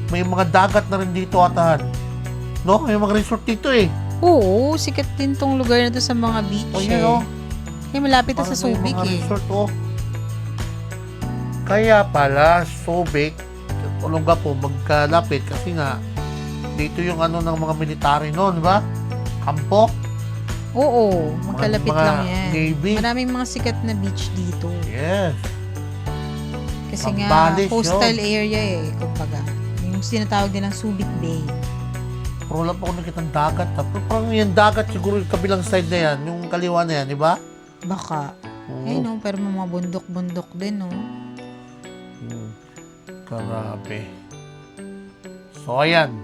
may mga dagat na rin dito atahan? No? May mga resort dito eh. Oo, sikat din tong lugar na to sa mga beach O eh. yun o. Malapit na Parang sa Subic may mga eh. resort oh. Kaya pala, Subic, Olongapo, magkalapit kasi nga dito yung ng mga military noon, di ba? Kampo. Oo, magkalapit mga lang yan. Navy. Maraming mga sikat na beach dito. Yes. Kasi nga, Pambalis coastal yun. area eh, kumbaga. Yung sinatawag nilang Subic Bay. Pero wala pa ako nakitang dagat. Pero parang yung dagat siguro yung kabilang side na yan, yung kaliwa na yan, di ba? Baka. Oo. Eh no, pero mga bundok-bundok din no. Grabe. So, ayan.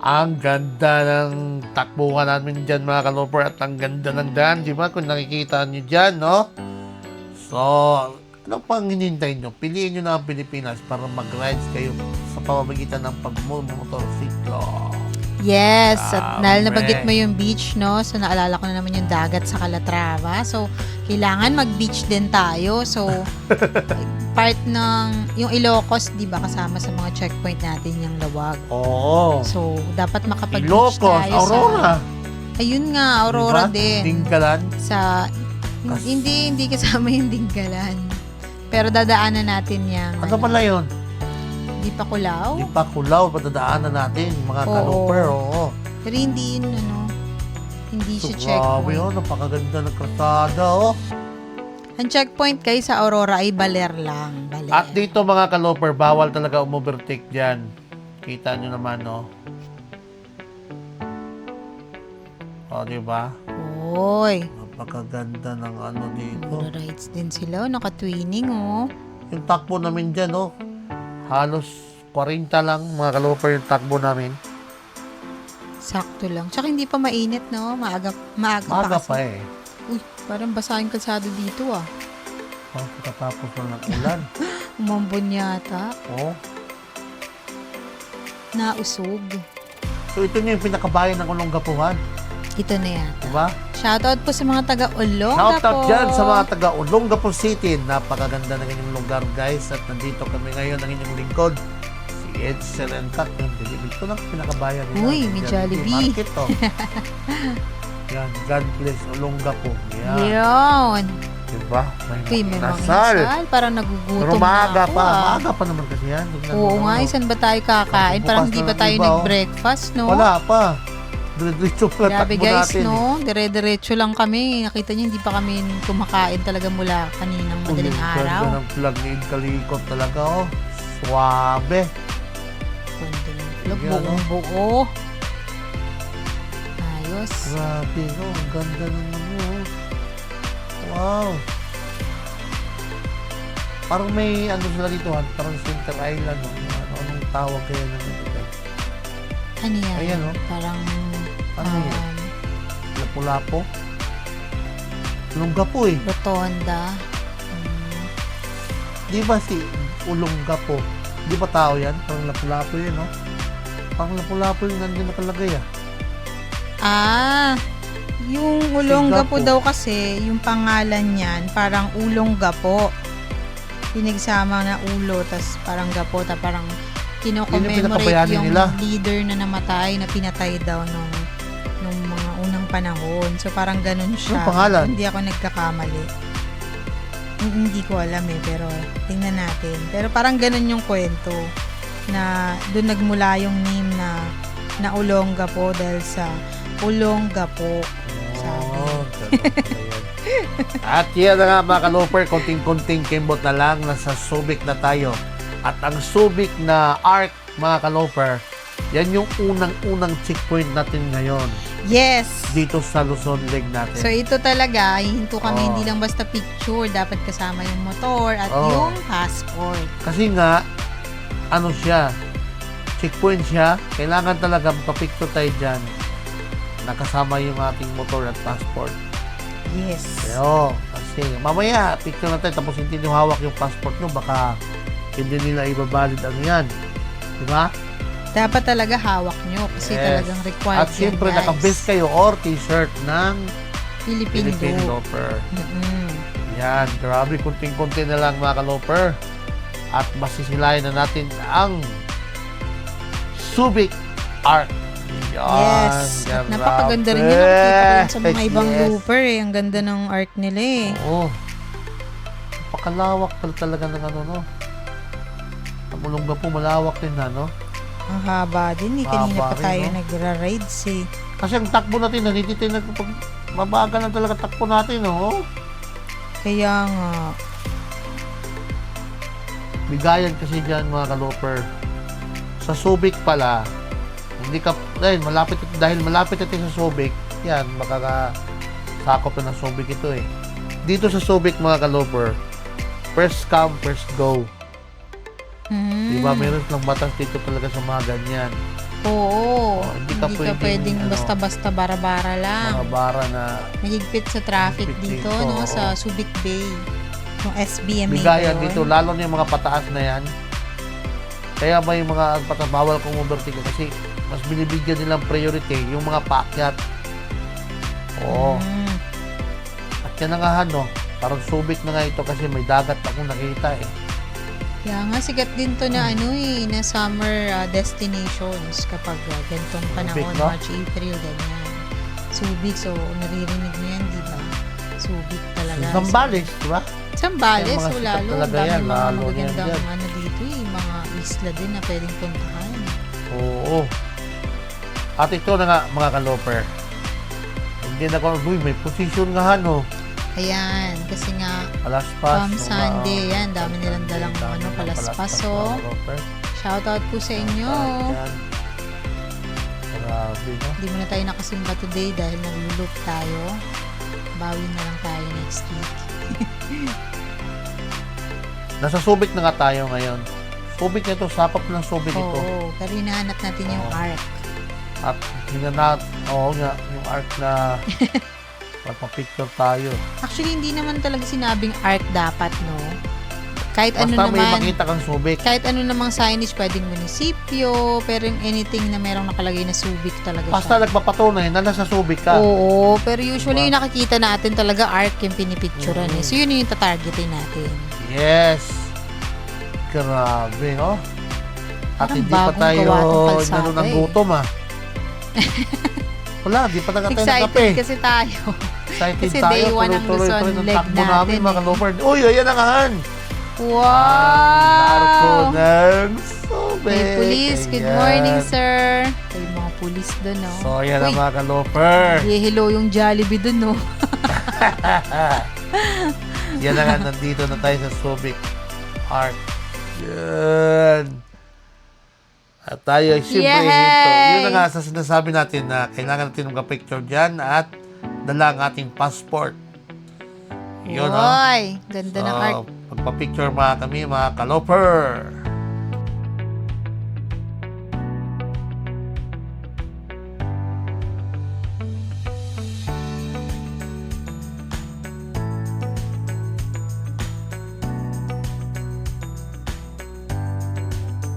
Ang ganda ng takbuhan namin dyan, mga kalooper, at ang ganda ng daan, di ba? Kung nakikita nyo dyan, no? So, ano pang hinintay nyo? Piliin nyo na ang Pilipinas para mag-rides kayo sa pamamagitan ng pagmumotorsiklo. Yes, at dahil Dami. nabanggit mo yung beach, no? So, naalala ko na naman yung dagat sa Calatrava. So, kailangan mag-beach din tayo. So, part ng, yung Ilocos, di ba, kasama sa mga checkpoint natin yung Lawag. Oo. So, dapat makapag-beach Ilocos, tayo Aurora. Ayun nga, Aurora Diba? din. Tinggalan. Sa, hindi kasama yung Dinggalan. Pero dadaanan natin yung, Ano pala yun? Di pa Kulao? Di pa Kulao, patadaanan natin, mga Oo. kalooper. Oo. Pero hindi yun, hindi So, siya grabe checkpoint. yun. Napakaganda ng kalsada, oh. Ang checkpoint kayo sa Aurora ay Baler lang. Baler. At dito mga kalooper, bawal talaga umovertake dyan. Kita nyo naman, no? O, di ba? Oy, Napakaganda ng dito. puro rides din sila. Naka-twinning, oh. Yung takbo namin dyan, no? Halos 40 lang, mga kalooper, yung takbo namin. Sakto lang. Tsaka hindi pa mainit, no? Maaga Maga kasi. pa eh. Uy, parang basa yung kalsado dito, ah. Pagkatapos na ng ulan. Umambon yata. Oh. Nausog. So, ito na yung pinakabayan ng Olongapuhan. Ito na yata. Diba? Shoutout po sa mga taga-Olongapo. Shoutout dyan sa mga taga Olongapo City. Napakaganda ng inyong lugar, guys. At nandito kami ngayon ng inyong lingkod. Si Edsel and Kat. Yung Jollibee. Ito lang pinakabayan nila. Uy, may Jollibee. Market to. Yan. God bless Olongapo. Yan. Yun. Diba? Uy, may mga nasal. inasal. Parang nagugutom Pero na maaga ako, pa. ah. Maaga pa naman kasi yan. Tignan mo, Oo nga, no? isan ba tayo kakain? Bukas Parang hindi na ba ng tayo iba, oh. nag-breakfast, no? Wala pa. Diretso pa Grabe takbo guys, natin. no? Dire-diretso lang kami. Nakita niyo, hindi pa kami kumakain talaga mula kaninang madaling Ganda araw. ng vlog ni Kalikot talaga, oh. Suwabe. Ganda ng Look, Yan, no? buong-buo. Ayos. Grabe, no? Ang ganda naman mo. Wow. Parang may ano sila dito, parang Center Island. No? Anong tawag kaya naman ito? Ano yan? Ayan, no? Parang, Ano yan? Lapu-lapo? Ulonggapo eh. rotonda. Di ba si Ulonggapo? Di ba tao yan? Parang lapu-lapo yan, no? Parang lapu-lapo yung nandun nakalagay ah. Yung Ulonggapo Gapo. daw kasi, yung pangalan niyan, parang Ulonggapo. Pinagsama na ulo, tas parang gapo, ta parang Yun yung kino-commemorate pinakabayani yung nila. leader na namatay, na pinatay daw nung mga unang panahon. So parang ganun siya. Anong pangalan? Hindi ako nagkakamali. Hindi ko alam pero tingnan natin. Pero parang ganun yung kwento, na doon nagmula yung name na Ulonggapo dahil sa Ulonggapo. Sabi. Ganun pala yan. At yan na nga mga ka-looper, konting-konting kimbot na lang, nasa Subic na tayo. At ang Subic na arc mga ka-looper, yan yung unang-unang checkpoint natin ngayon Yes! dito sa Luzon Lake natin. So ito talaga, hihinto kami, Oh. hindi lang basta picture, dapat kasama yung motor at Oh. yung passport. Kasi nga, ano siya, checkpoint siya, kailangan talaga magpa-picture tayo dyan, nakasama yung ating motor at passport. Yes. Pero, kasi mamaya, picture natin, tapos hindi nyo hawak yung passport nyo, baka hindi nila ibabalid ang yan. Diba? Dapat talaga hawak nyo kasi Yes. talagang required At syempre, yan, guys. naka-vest kayo or t-shirt ng Philippine Philippine Loop. Loafer. Mm-mm. Yan, grabe, kunting-kunti na lang mga ka-loafer. At masisilayan na natin ang Subic Arc. Yan, Yes. At grabe. napakaganda rin yun. Nakikita ko yun sa mga ibang Yes. looper eh. Ang ganda ng arc nila eh. Oo. Napakalawak pala talaga ng ano, no? Ang Ulonggapo, malawak din na, no? Ang haba din eh. Kanina Haba pa rin, tayo no? nagra-rides eh. Kasi ang takbo natin, nanititin na pag mabagal na talaga takbo natin, no? Kaya nga. Bigayan kasi dyan mga ka-looper. Sa Subic pala, hindi ka, dahil malapit natin sa Subic, yan, makakasakop na ng Subic ito eh. Dito sa Subic mga ka-looper, first come, first go. Diba, meron lang batas dito talaga sa mga ganyan. Oo. Hindi Hindi ka ka pwedeng, pwedeng ano, basta-basta bara-bara lang. Mga bara na Mahigpit sa traffic Mahigpit dito, dito, no? oo. Sa Subic Bay. Yung SBMA bigayan yun. dito, lalo na yung mga pataas na yan. Kaya may mga bawal kong overtake kasi mas binibigyan nilang priority yung mga paakyat. Oo. Mm. At yan na nga no, parang Subic na nga ito kasi may dagat akong nakita eh. Kaya nga, sikat din to na na summer destinations kapag ganitong panahon, Subic, no? March, April, ganyan. Subic, so naririnig mo yan, di ba? Subic talaga. Zambales, di ba? Sambales, Yung mga so sikat lalo. talaga Dami yan, mga lalo yan magagandang dyan. ano dito mga isla din na pwedeng puntahan. Oo. At ito na nga mga ka-looper. Hindi na ko, may position nga no. Ayan, kasi nga, Palaspas. Palm Sunday, yan, dami nilang dalang ano, palaspas, oh. Shoutout po sa inyo. Grabe, no? Hindi mo na tayo nakasimba today dahil nag-loop tayo. Bawi na lang tayo next week. Nasa Subic na nga tayo ngayon. Subic na ito, sakop ng Subic ito. Oo, pero hinahanap natin yung Oo. arc. At hinanap, oo nga, yung arc na magpa-picture tayo. Actually, hindi naman talaga sinabing arc dapat, no? Kahit Basta ano may naman, makita kang Subic. kahit ano namang signage, pwedeng munisipyo, pero yung anything na merong nakalagay na Subic talaga Basta siya. nagpapatunay na nasa Subic ka. Oo, pero usually Diba? yung nakikita natin talaga arc yung pinipicturean eh. So, yun yung tatargetin natin. Yes. Grabe, no? At Parang hindi pa bagong tayo gawa tong kalsada inano ng eh. gutom, ah. Wala, di pa tayo ng Excited kape. kasi tayo. Excited kasi tayo. day one ang Tuloy-tuloy Luzon pa rin ang leg takbo namin, natin, mga eh. ka-looper. Uy, ayan ang han! Wow! ng Subic. May police. Good Ayan. morning, sir. May mga police doon, no? So, ayan ang Uy, mga ka-looper. hello yung Jollibee doon, no? Yan na nga, nandito na tayo sa Subic Arc. Yan. At tayo ay siyempre Yay! hinto. Yun na nga sa sinasabi natin na kailangan natin mag-picture dyan at dala ang ating passport. Yun, Uy, ganda ng art. Magpa-picture mga kami, mga kaloper.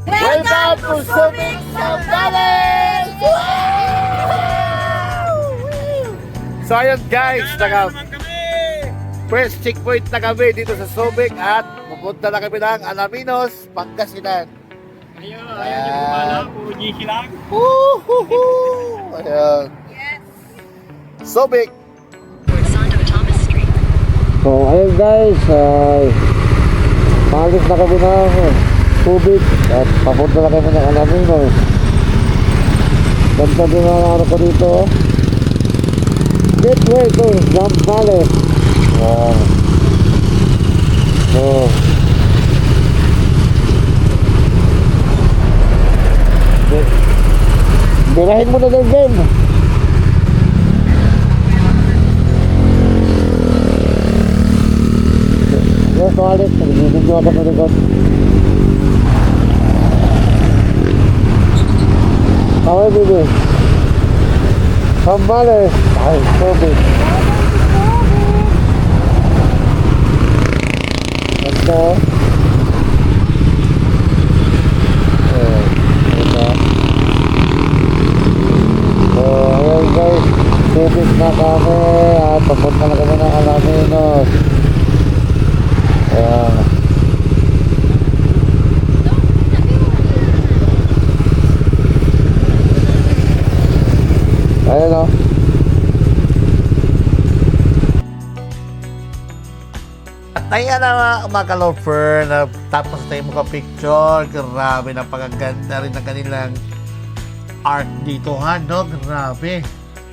Welcome to Subic Sambales! So ayun guys, first checkpoint na kami dito sa Subic at pupunta na kami ng Alaminos, Pangasinan. Ayun, yung bumala, puro GC lang. Woohoo! Ayan. Subic. Sando Thomas Street. So ayun guys, maalis na kami ng Subic at papunta na kami ng Alaminos. Ganda din ang ano ko dito. Gateway to Zambales. Wow. So, birahin mo na din, Ben. Yes, Alex. Nagbibigyo ako sa likod. Kaway, baby. Zambales. Ay, Subic. Ganda. Ganda. So, ayun guys. Subic na kami at papunta na kami ng Alaminos. Ayan. Ayan o. At ayan na mga kalofer, na tapos tayo picture. Grabe, napakaganda rin ang kanilang art dito ha, no? Grabe.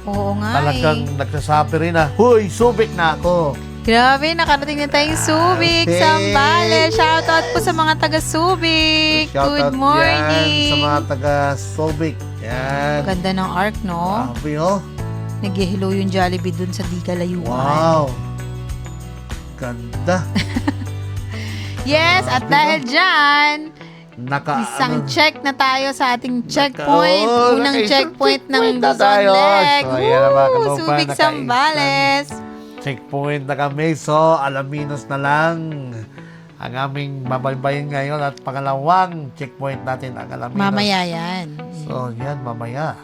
Oo nga Talagang eh. nagsasabi rin na, huy, Subic na ako. Grabe, nakarating na tayong Subic, Grabe. Sambales. Shoutout po sa mga taga-Subic. Shoutout Good morning. yan sa mga taga-Subic. Yan. Ganda ng arc, no? Grabe, oh. Nag-hello yung Jollibee dun sa di kalayuan. Wow. Ganda. Yes, at dahil dyan, isang Ano, check na tayo sa ating checkpoint. Oo, Unang naka-isang checkpoint ng checkpoint na Luzon tayo. Leg. So, ayan na, mga kalopa, Subic, naka-isang Sambales. checkpoint na kami. So, Alaminos na lang ang aming babaybayin ngayon at pangalawang checkpoint natin ang Alaminos. Mamaya yan. So, yan, mamaya.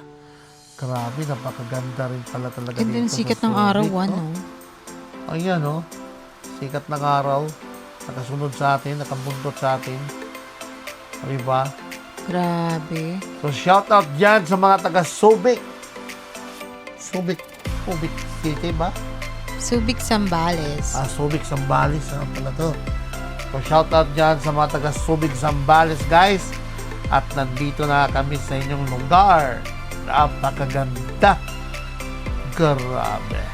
Grabe, napakaganda rin pala talaga Ganda ng dito sikat sa ng araw, Subic, ano? Ayan, oh. Sikat ng araw. Nakasunod sa atin, nakabundot sa atin. Diba? Grabe. So, shoutout dyan sa mga taga-Subic. Subic City ba? Subic, Sambales. Subic Sambales. Pala to. So, shoutout dyan sa mga taga-Subic Sambales, guys. At nandito na kami sa inyong lugar. Napakaganda. Grabe.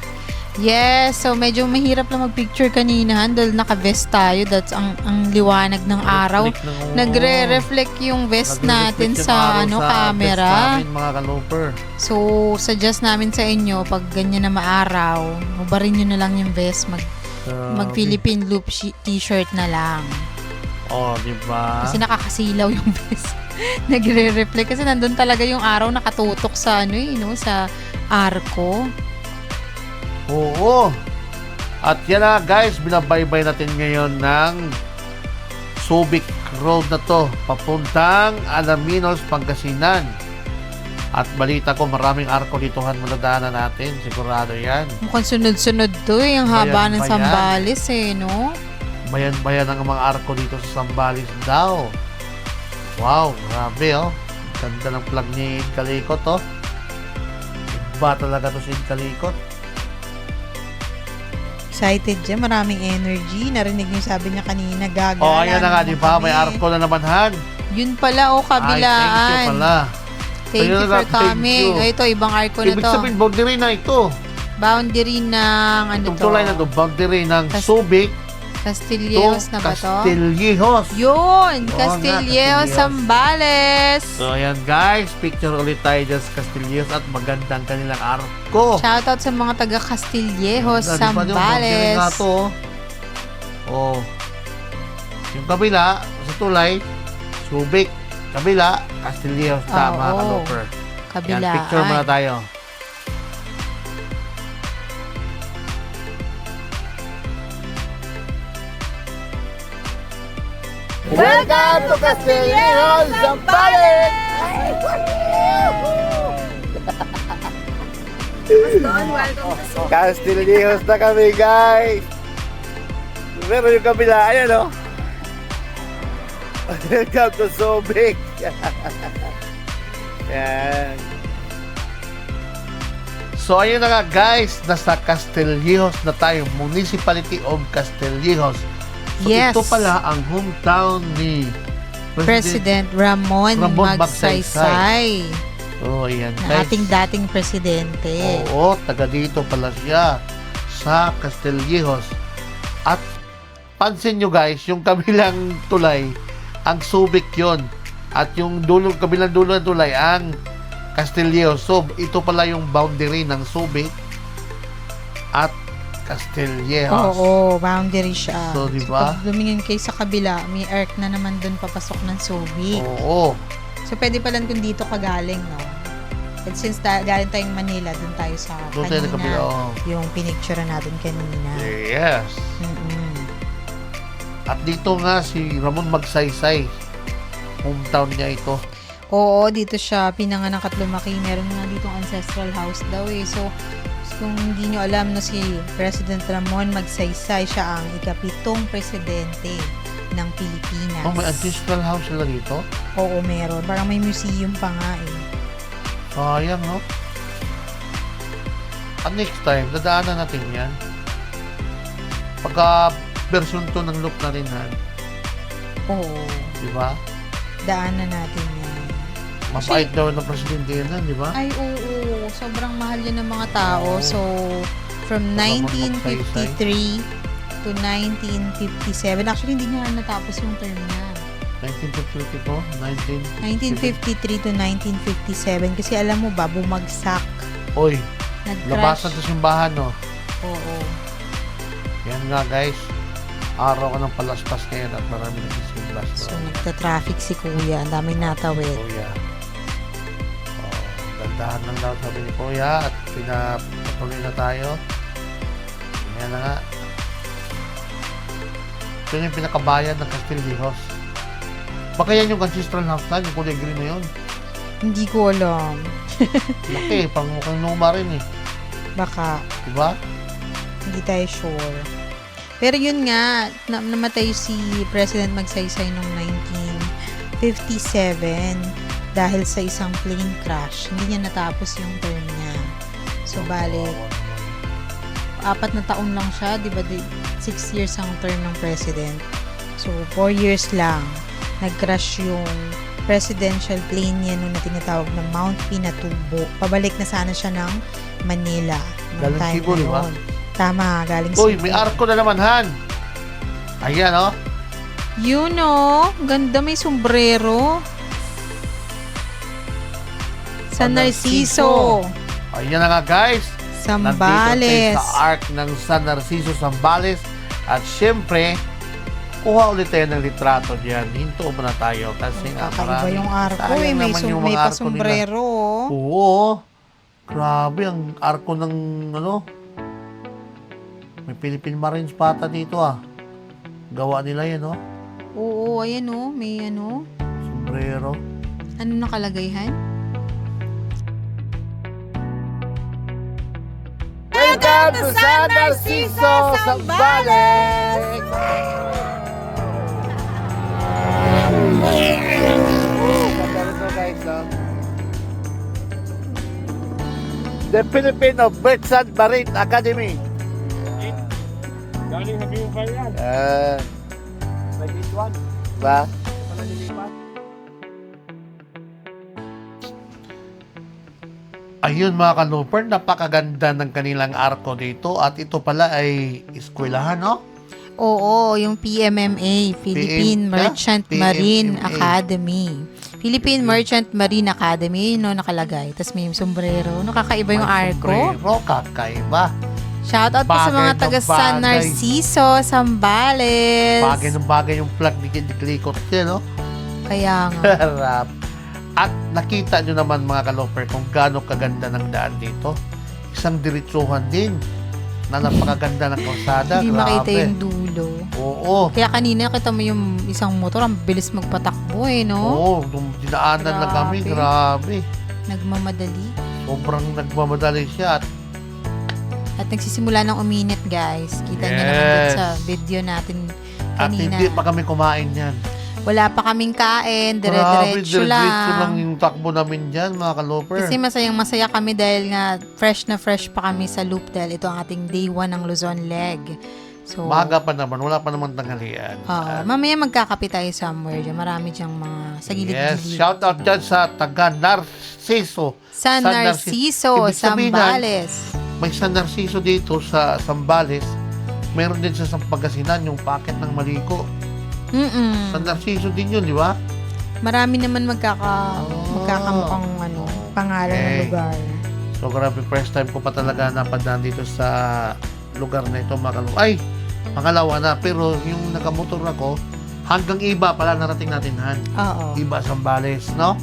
Yes, so medyo mahirap lang mag-picture kanina dahil naka-vest tayo. That's ang liwanag ng araw. Nagre-reflect yung vest natin sa camera. Namin, mga kaloper. So, suggest namin sa inyo, pag ganyan na maaraw, ubarin nyo na lang yung vest. Mag-Philippine Loop t-shirt na lang. Oh, diba? Kasi nakakasilaw yung vest. Nagre-reflect. Kasi nandun talaga yung araw nakatutok sa sa arko. Oo. At yan na guys, binabaybay natin ngayon ng Subic Road na to, papuntang Alaminos, Pangasinan. At balita ko, maraming arko ditohan madadaanan natin, sigurado yan. Mukhang sunod-sunod to eh. Ang haba ng Bayan-bayan. Sambales eh, no? Bayan-bayan ang mga arko dito sa Sambales daw. Wow, grabe oh. Ganda ng plug ni Kalikot oh. Iba talaga to si Kalikot. Excited dyan. Maraming energy. Narinig niyo sabi niya kanina, gagala. Oh, ayan na nga, di ba? May arko na naman, Han. Yun pala, kabilaan. Ay, thank you pala. Thank Ayun you na for nga, thank coming. you. Oh, ito, ibang arko na Ibig to. sabihin, boundary na ito. Boundary ng Itong tulay na to, boundary ng Tas- Subic Castillejos na ba to? Castillejos. Yun! Oo Castillejos, nga, Castillejos. Zambales! So, ayan guys, picture ulit tayo dyan sa Castillejos at magandang kanilang arko. Shoutout sa mga taga Castillejos, Ganda, di ba yung boundary nga Zambales. to, oh. Yung kabila, sa tulay, Subic. Kabila, Castillejos, tama, Oo. Kaloper. Kabilaan. Yan, picture muna tayo. Welcome to Castillejos, Zambales! Castillejos na kami, guys! Pero yung kabila, ayan o. Welcome to Subic! Yan. So ayun na nga guys, nasa Castillejos na tayo, Municipality of Castillejos. So Yes. ito pala ang hometown ni President Ramon Ramon Magsaysay, Oh, ayan na guys. ating dating presidente. Oo, taga dito pala siya sa Castillejos. At pansin nyo guys, yung kabilang tulay, ang Subic yon. At yung dulo, kabilang dulo ng tulay, ang Castillejos. So, ito pala yung boundary ng Subic at Castillejos. Oo, boundary siya. So, di ba? Pag lumingin kayo sa kabila, may arc na naman dun papasok ng Subic. Oo. So, pwede pala kung dito ka galing, no? And since galing tayong Manila, dun tayo sa Doon tayo sa kabila. kanina. Oo. Yung pinicture natin kanina. Yes. Mm-mm. At dito nga si Ramon Magsaysay. Hometown niya ito. Oo, dito siya pinanganak at lumaki. Meron nga ditong ancestral house daw eh. So, kung hindi nyo alam, no, si President Ramon Magsaysay, siya ang ikapitong presidente ng Pilipinas. Oh, may ancestral house sila dito? Oo, meron. Parang may museum pa nga eh. Sayang, no? At next time, dadaanan natin yan. Pagka version 2 ng loop na rin, ha? Oo, Di ba? daanan natin yan. Mapait daw ng presidente yan, di ba? Ay, oo. Sobrang mahal yun ng mga tao. Oo. So, from Ramon 1953 to 1957. Actually, hindi niya natapos yung term niya. 1950 ko? 1953 to 1957. Kasi alam mo ba, bumagsak. Oy, Nag-crash. labasan sa simbahan, no? Oo. Yan nga, guys. Araw ka ng palaspas ngayon at marami nagsisimba. So, nagta-traffic si Kuya. Ang daming natawid. Kuya. Oh, gandahan lang daw sabi ni Kuya at pinapatuloy na tayo. Yan na nga. Ito yung pinakabayan ng Castillejos. Baka yan yung ancestral house na, yung kulay green na yun. Hindi ko alam. Laki, pang mukhang luma rin eh. Baka. Diba? Hindi tayo sure. Pero yun nga, namatay si President Magsaysay noong 1957 dahil sa isang plane crash. Hindi niya natapos yung term niya. So, bale, 4 na taon lang siya, di ba? 6 years ang term ng president. So, 4 years lang. Nag-crash yung presidential plane niya noong na tinatawag na Mount Pinatubo. Pabalik na sana siya ng Manila. Noong Galing time Cebu, na di ba? yun. Tama, galing Uy, Cebu. may arko na naman, Han! Ayan, oh. Yun oh, ganda, may sombrero. San Narciso, Ayan na nga, guys. Nandito tayo Zambales. sa arc ng San Narciso, Zambales. At syempre, kuha ulit tayo ng litrato diyan. Hinto muna tayo kasi nga Kakaiba yung arko sayang eh, may, naman yung may mga arko nila. pasombrero oh. Oo. Grabe, ang arko ng ano. May Philippine Marines pata dito ah. Gawa nila yan, oh. Oo, ayan oh, may ano. Sombrero. Ano nakalagay, Han? Welcome to San Narciso, Zambales! The Filipino Bertsan Marine Academy. Galing sa Bimpa yan. Like this one. Ba? Ayun mga kaluper, napakaganda ng kanilang arko dito at ito pala ay eskwelahan, no? Oo, yung PMMA, Philippine Merchant Marine PMMA. Academy. Philippine Merchant Marine Academy, no, nakalagay. Tapos may sombrero. No, kakaiba yung May arko. sombrero, kakaiba. Shoutout po sa Bagay mga na taga San bagay. Narciso, Zambales. Bagay ng bagay yung plug ni Klikot niya, no? Kaya nga. Harap. At nakita nyo naman mga kaloper kung gaano kaganda ng daan dito. Isang diretsuhan din na napakaganda ng kalsada. Hindi makita Grabe. yung dulo. Oo. Kaya kanina kita mo yung isang motor, ang bilis magpatakbo eh, no? Oo, nung dinaanan lang kami, grabe. Nagmamadali. Sobrang nagmamadali siya. At nagsisimula ng uminit, guys. Kita niyo naman Yes. dun sa video natin At kanina. hindi pa kami kumain yan. Wala pa kaming kain, Grabe, dire-diretso diretso lang lang. yung takbo namin dyan, mga kaloper. Kasi masayang-masaya kami dahil nga fresh na fresh pa kami sa loop dahil ito ang ating day 1 ng Luzon Leg. So, Maga pa naman, wala pa naman tanghalian. mamaya magkakape tayo somewhere dyan. Marami dyang mga sa Yes, gilid-gilid. shout out dyan sa taga Narciso. San Narciso, Ibig sabihin na, Zambales. May San Narciso dito sa Zambales. Meron din sa Pangasinan, yung packet ng Maliko. San Narciso din yun, di ba? Marami naman magkakamukhang pangalan ng Okay. lugar. So, grabe, first time ko pa talaga napadaan dito sa lugar na ito, Ay, pangalawa na. Pero yung nakamotor ako, hanggang Iba pala narating natin, Han. Oo. Iba, Zambales, no?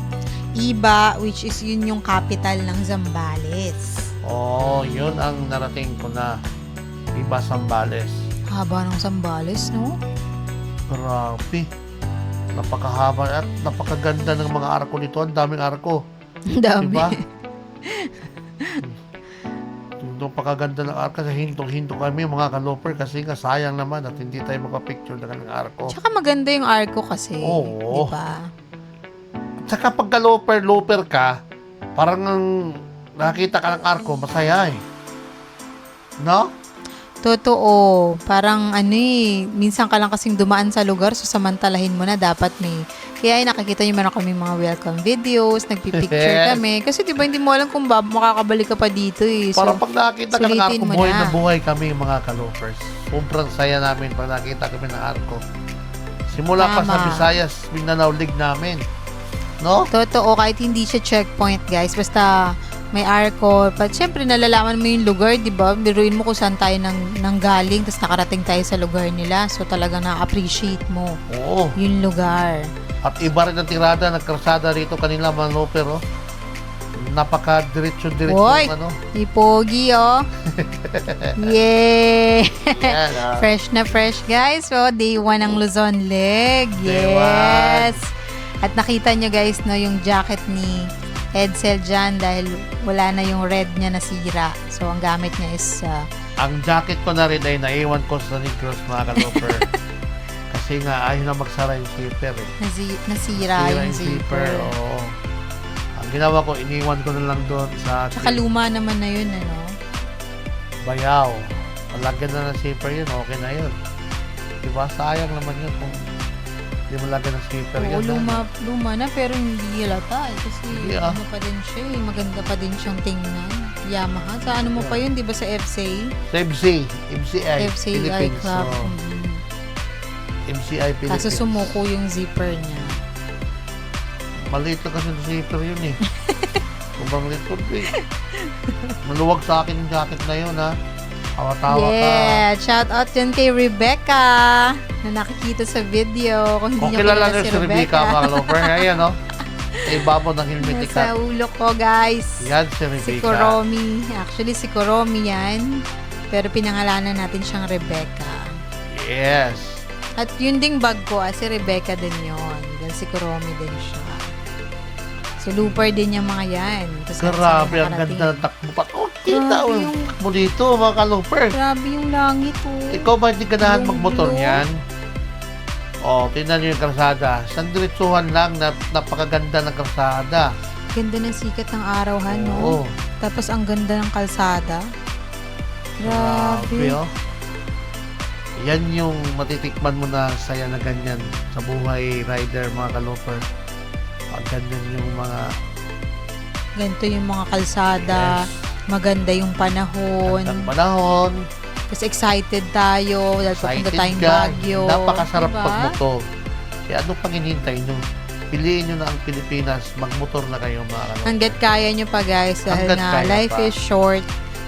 Iba, which is yun yung capital ng Zambales. Oh, yun ang narating ko na Iba, Zambales. Haba ng Zambales, no? Grabe. Napakahaba at napakaganda ng mga arko nito. Ang daming arko. Ang dami. Diba? Napakaganda ng arko. Kasi hintong-hinto kami mga kaloper kasi nga sayang naman at hindi tayo makapicture ng arko. Tsaka maganda yung arko kasi. Oo. Diba? Tsaka pag kaloper ka, parang nakita ka ng arko, masaya eh. No? Totoo. Parang minsan ka lang kasing dumaan sa lugar, so samantalahin mo na dapat may. Kaya nakikita nyo meron kami mga welcome videos, nagpipicture Yes. kami. Kasi diba hindi mo alam kung makakabalik ka pa dito eh. So, Parang pag nakita ka ng sulitin arko, mo buhay na. na buhay kami mga kalopers. Sobrang saya namin pag nakita kami ng arko. Simula pa sa Tama. Visayas, Mindanao League namin. No? Totoo, kahit hindi siya checkpoint, guys. Basta may arko. But syempre, nalalaman mo yung lugar, di ba? Biruin mo kung saan tayo nang galing, tapos nakarating tayo sa lugar nila. So, talagang na-appreciate mo Oo. yung lugar. At iba rin ang tirada ng karsada rito kanila mga loper, oh. Napaka-diretso-diretso Hoy! ano. Ipogi, oh. Yay! Yan, ah. Fresh na fresh, guys. So, day 1 ng Luzon Leg. Day Yes! At nakita nyo, guys, no, yung jacket ni Edsel dyan dahil wala na yung red niya nasira. So, ang gamit niya is Ang jacket ko na rin ay naiwan ko sa Negros mga kaloper. Kasi nga, ayaw na magsara yung zipper eh. nasira Sira yung zipper. oo. Ang ginawa ko, iniwan ko na lang doon sa Tsaka luma naman na yun, ano? bayaw. Malagyan na ng zipper yun, okay na yun. Diba? Sayang naman yun kung hindi mo lagyan ng zipper Oo, yun. luma na pero hindi halata eh. Kasi Hindi, ah. ano pa din siya eh. Maganda pa din siyang tingnan. Yamaha. Sa ano mo pa yun, di ba sa FCA? Sa MCI FCI Philippines. Club. So, MCI Philippines. Kaso sumuko yung zipper niya. Maliit na kasi yung zipper yun eh. Sobrang litod eh. Maluwag sa akin yung jacket na yun ha. Tawa-tawa ka. Yeah! Shout out yun kay Rebecca na nakikita sa video. Kung hindi Kung niyo kilala kilala nyo si Rebecca, mga lover, ayan o. Sa ibabaw ng helmet Nasa ka. ulo ko, guys. Yan si Si Rebecca. Kuromi. Actually, si Kuromi yan. Pero pinangalanan natin siyang Rebecca. Yes. At yun ding bag ko, si Rebecca din yun. Dahil si Kuromi din siya. So, looper din yung mga yan. Tapos Grabe, ang nakarating. ganda ng takbo pa. Oh, kita Grabe oh. yung- Mo dito, mga kaloper. Grabe yung langit, oh. Ikaw ba hindi ganahan Yung magmotor blue. niyan? Oh, tingnan nyo yung kalsada. Sandiritsuhan lang, napakaganda ng kalsada. Ganda ng sikat ng araw, no? Oo. Tapos, ang ganda ng kalsada. Grabe, Grabe. oh. Yan yung matitikman mo na saya na ganyan sa buhay rider, mga kaloper. Pag ganyan yung mga Ganito yung mga kalsada. Yes. Maganda yung panahon. gandang panahon, Tapos excited tayo dahil papunta Excited tayong ka. Baguio. Napakasarap Diba? pagmotor. Kaya ano pang hinihintay nyo? Piliin nyo na ang Pilipinas, magmotor na kayo mga kalopers. Hanggat kaya nyo pa guys, dahil Hanggat nga kaya life pa. is short,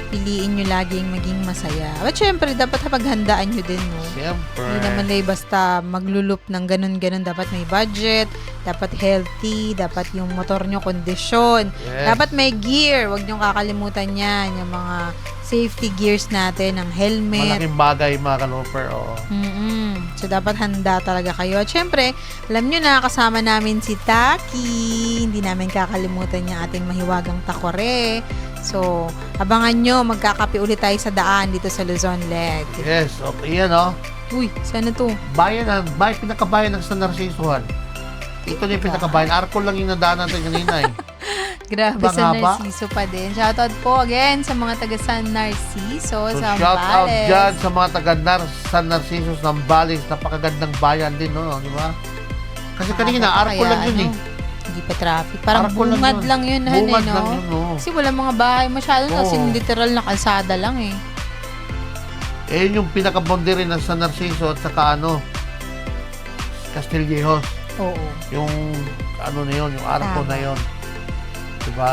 piliin nyo laging maging masaya. At syempre, dapat paghandaan nyo din, no? Siyempre. Hindi naman na basta maglulup ng ganun-ganun. Dapat may budget, dapat healthy, dapat yung motor nyo kondisyon. Yes. Dapat may gear. Huwag nyo kakalimutan yan. Yung mga safety gears natin, ng helmet. Malaking bagay mga kaloper. Oo. So, dapat handa talaga kayo. At syempre, alam nyo na, kasama namin si Taki. Hindi namin kakalimutan yung ating mahiwagang takore. So, abangan nyo, magkakape ulit tayo sa daan dito sa Luzon Leg. Yes, okay yan oh. Uy, sana to? Pinakabayan ng San Narcisohan. Ito na yung pinakabayan. Arco lang yung nadaan natin kanina eh. Grabe, Ibang San haba. Narciso pa din. Shoutout po again sa mga taga San Narciso, So, sa shout out Zambales. dyan sa mga taga San Narciso ng Zambales. Napakagandang bayan din, no? Di ba? Kasi kanina, Haba pa Arco kaya, lang yun eh. Hindi pa traffic. Parang Arco lang bungad yun. lang yun, Bungad no? lang yun, no? Kasi wala mga bahay masyado, no? Kasi Oo. literal na kalsada lang eh. Eh, yun yung pinaka-boundary ng San Narciso at saka Castillejos. Oo. Yung ano na yun, yung Arco Tama. na yun. Diba?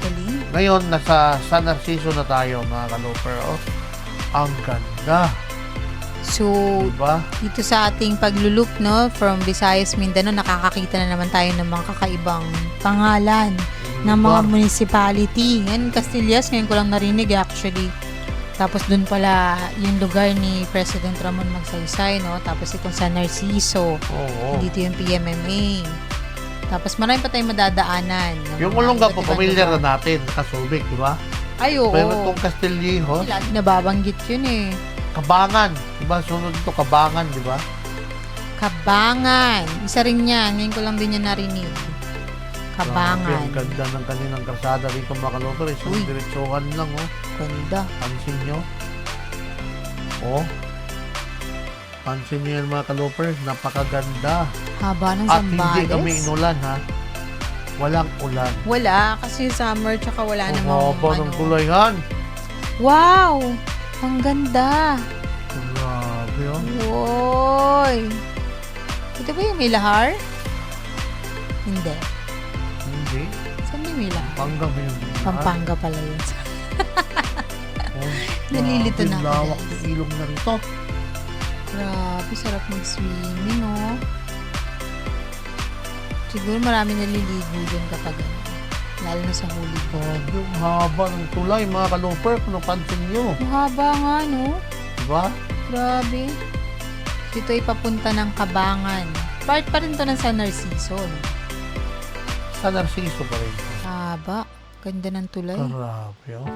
Galing. Ngayon, nasa San Narciso na tayo, mga kaloper. Oh, ang ganda. So, Diba? dito sa ating paglulup, no, from Visayas, Mindanao, nakakakita na naman tayo ng mga kakaibang pangalan ng mga municipality. Ngayon, Castillas, ngayon ko lang narinig actually. Tapos dun pala yung lugar ni President Ramon Magsaysay, no? Tapos itong San Narciso. Oo. Dito yung PMMA. Tapos marami pa tayong madadaanan. ng Yung mga Olonga iba't po, ibang pamilyar lugar. na natin, nakasubik, di ba? Ay, oo. Pero itong Castillejos, Lagi nababanggit yun eh. Kabangan. Di ba? Sunod ito, Kabangan, di ba? Kabangan. Isa rin yan. Ngayon ko lang din yan narinig. Grabe, Kabangan. ang ganda ng kaninang kalsada dito, mga kaloper. Isang Uy. diretsuhan lang, oh. Ganda. Pansin nyo? Oh. Pansin nyo yan, mga kaloper. Napakaganda. Haba ng At hindi Zambales. kami inulan, ha? Walang ulan. Wala. Kasi summer tsaka wala namang Haba ng tulayan. Wow! Ang ganda. Grabe, oh. Woy! Ito ba yung may lahar? Hindi. Hindi. Saan yung may lahar? Pangga mo yun. Pampanga pala yun. Oh, Nalilito grabe, na ako, lawak guys. ng ilog na rito. Grabe, sarap mag-swimming, oh. Siguro marami naliligo dyan kapag ano. Lalo na sa huli ko. Grabe, ang haba ng tulay, mga kaloper. Kung napansin nyo. Ang haba nga, no? Diba? Grabe. Dito ay papunta ng Kabangan. Part pa rin to ng San Narciso, no? Sa Narciso pa rin. Haba. Ganda ng tulay. Grabe, oh.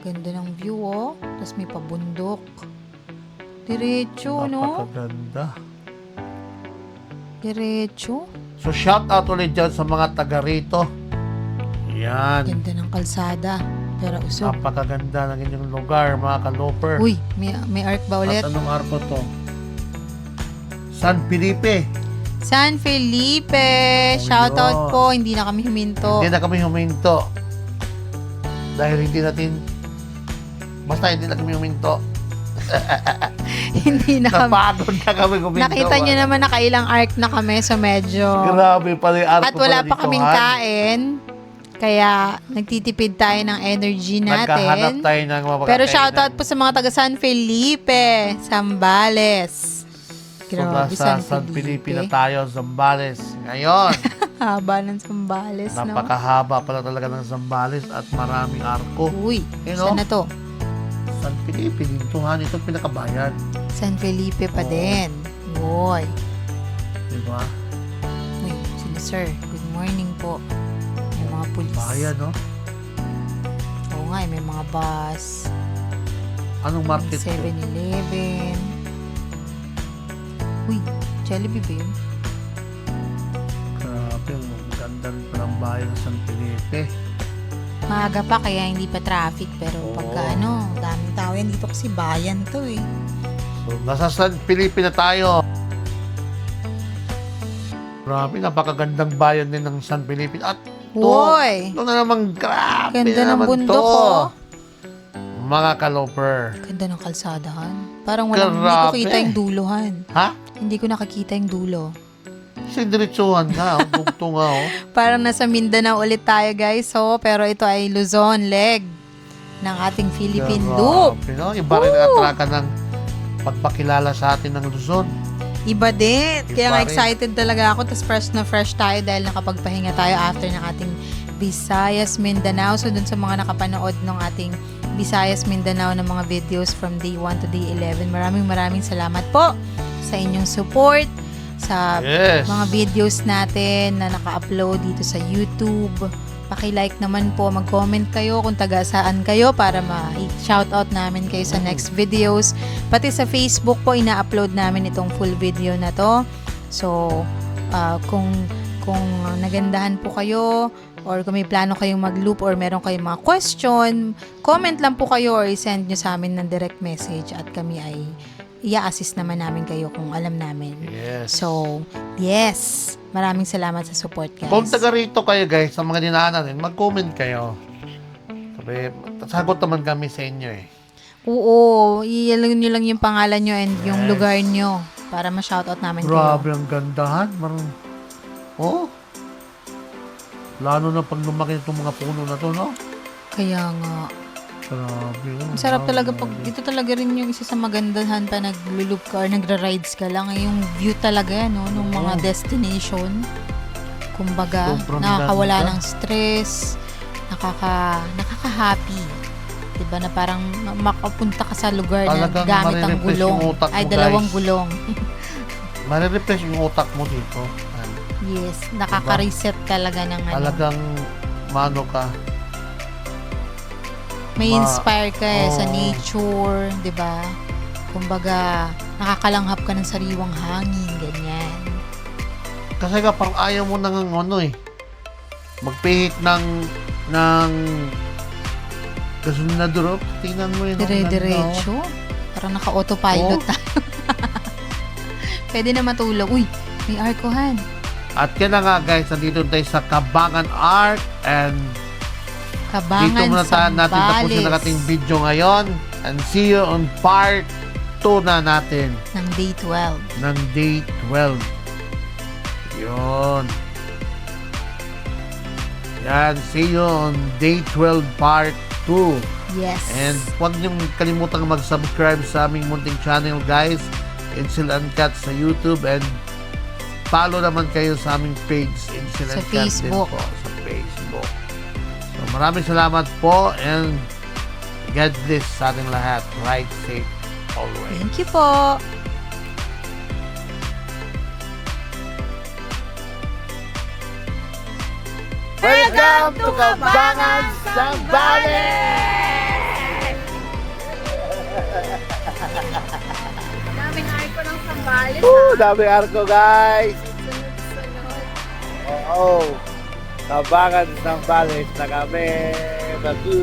Ganda ng view, oh. Tapos may pabundok. Diretso, no? Napakaganda. Diretso. So, shout out ulit dyan sa mga taga rito. Yan. Ganda ng kalsada. Pero usog. Napakaganda ng inyong lugar, mga kaloper. Uy, may arc ba ulit? At anong arko to? San Felipe. San Felipe! Shoutout po. Hindi na kami huminto. Hindi na kami huminto. Dahil hindi natin... Basta hindi na kami huminto. Hindi na kami. Napagod na kami huminto. Nakita nyo naman nakailang arc na kami. So medyo... Grabe pala yung arko At wala pala pa dito, kaming Han. kain. Kaya nagtitipid tayo ng energy Nagkahanap natin. tayo ng mga Pero pagkakainan. shoutout po sa mga taga San Felipe, Zambales. So, Grabe, nasa San Felipe na tayo, Zambales. Ngayon, Haba ng Zambales, no? napakahaba pala talaga ng Zambales at maraming arko. Uy, You know? saan na to? San Felipe, dito han, ito pinakabayan. San Felipe pa Oo. din. Boy. Diba? Uy, sila sir. Good morning po. May mga pulis. Bayan, no? Oo nga, may mga bus. Anong market to? 7-Eleven. Uy, Jollibee ba yun? Grabe, ang ganda rin pa ng bayan ng San Felipe. Maaga pa kaya hindi pa traffic. Pero Oo. pagka daming tao yan dito kasi bayan to eh. So, nasa San Felipe na tayo. Grabe, napakagandang bayan din ng San Felipe. At Uy! ito na naman, grabe Ganda ng naman bundok, to. oh. mga kaloper. Ganda ng kalsadahan. Parang hindi ko Grabe. kita yung dulohan. Ha? Hindi ko nakakita yung dulo. Kasi diretsuhan nga, bugto nga, oh. Parang nasa Mindanao ulit tayo, guys. So, pero ito ay Luzon leg ng ating Philippine Loop. Grabe, no? Iba rin ang atrakan ng pagpakilala sa atin ng Luzon. Iba din. Kaya nga Iba rin. excited talaga ako. Tapos fresh na fresh tayo dahil nakapagpahinga tayo after ng ating Visayas Mindanao. So, dun sa mga nakapanood ng ating Visayas Mindanao ng mga videos from day 1 to day 11. Maraming salamat po sa inyong support sa Yes. mga videos natin na naka-upload dito sa YouTube. Paki-like naman po, mag-comment kayo kung taga saan kayo para ma-shoutout namin kayo sa next videos. Pati sa Facebook po, ina-upload namin itong full video na to. So, kung nagandahan po kayo or kung may plano kayong mag-loop or meron kayong mga question, comment lang po kayo or i-send nyo sa amin ng direct message at kami ay i-assist naman namin kayo kung alam namin. Yes. So, yes. Maraming salamat sa support, guys. Kung taga rito kayo, guys, sa mga dinaanan natin, mag-comment kayo. Sabi, sagot naman kami sa inyo, eh. Oo, iyalang nyo lang yung pangalan nyo and yung lugar nyo para ma-shoutout namin Grabe kayo. ang gandahan. Oh. Lalo na pag lumaki itong mga puno na to, no? Kaya nga. Grabe. Ang sarap talaga pag ito talaga rin yung isa sa magandahan pa nag-loop ka or nagra-rides ka lang. Yung view talaga yan, no? Nung mga destination. Kumbaga, Sobrang nakakawala ganda. ng stress. Nakaka-happy. Diba na parang makapunta ka sa lugar na Talagang gamit ang marirefresh gulong. yung utak mo, Ay, dalawang guys. gulong. Marirefresh yung utak mo dito. Yes, nakaka-reset talaga ng ano. Talagang mano ka. May inspire ka sa Oo. nature, 'di ba? Kumbaga, nakakalanghap ka ng sariwang hangin, ganyan. Kasi ka parang ayaw mo nang ano eh. Magpihit ng gasolina drop. Tingnan mo yun. ang ganda, oh. Dire-diretso. Parang naka-autopilot Oo. tayo. Pwede na matulog. Uy, may arkohan. At yan na nga guys, nandito tayo sa Cabangan Arc and dito Kabangan muna natin tapusin ang ating video ngayon and see you on part 2 na natin ng day 12. ng day 12. Yun. Yan, see you on day 12 part 2. Yes. And huwag niyong kalimutang mag-subscribe sa aming munting channel guys, Insel Uncut sa YouTube, and follow naman kayo sa aming page, Insel Sa Uncut din Facebook. po, sa Facebook. So maraming salamat po and God bless sa ating lahat. Ride safe always. Thank you po. Welcome to Cabangan Sambales! Daming arko ng Sambales. Dami arko guys! Oo. Tabangan ng Bales na kami. Bagu!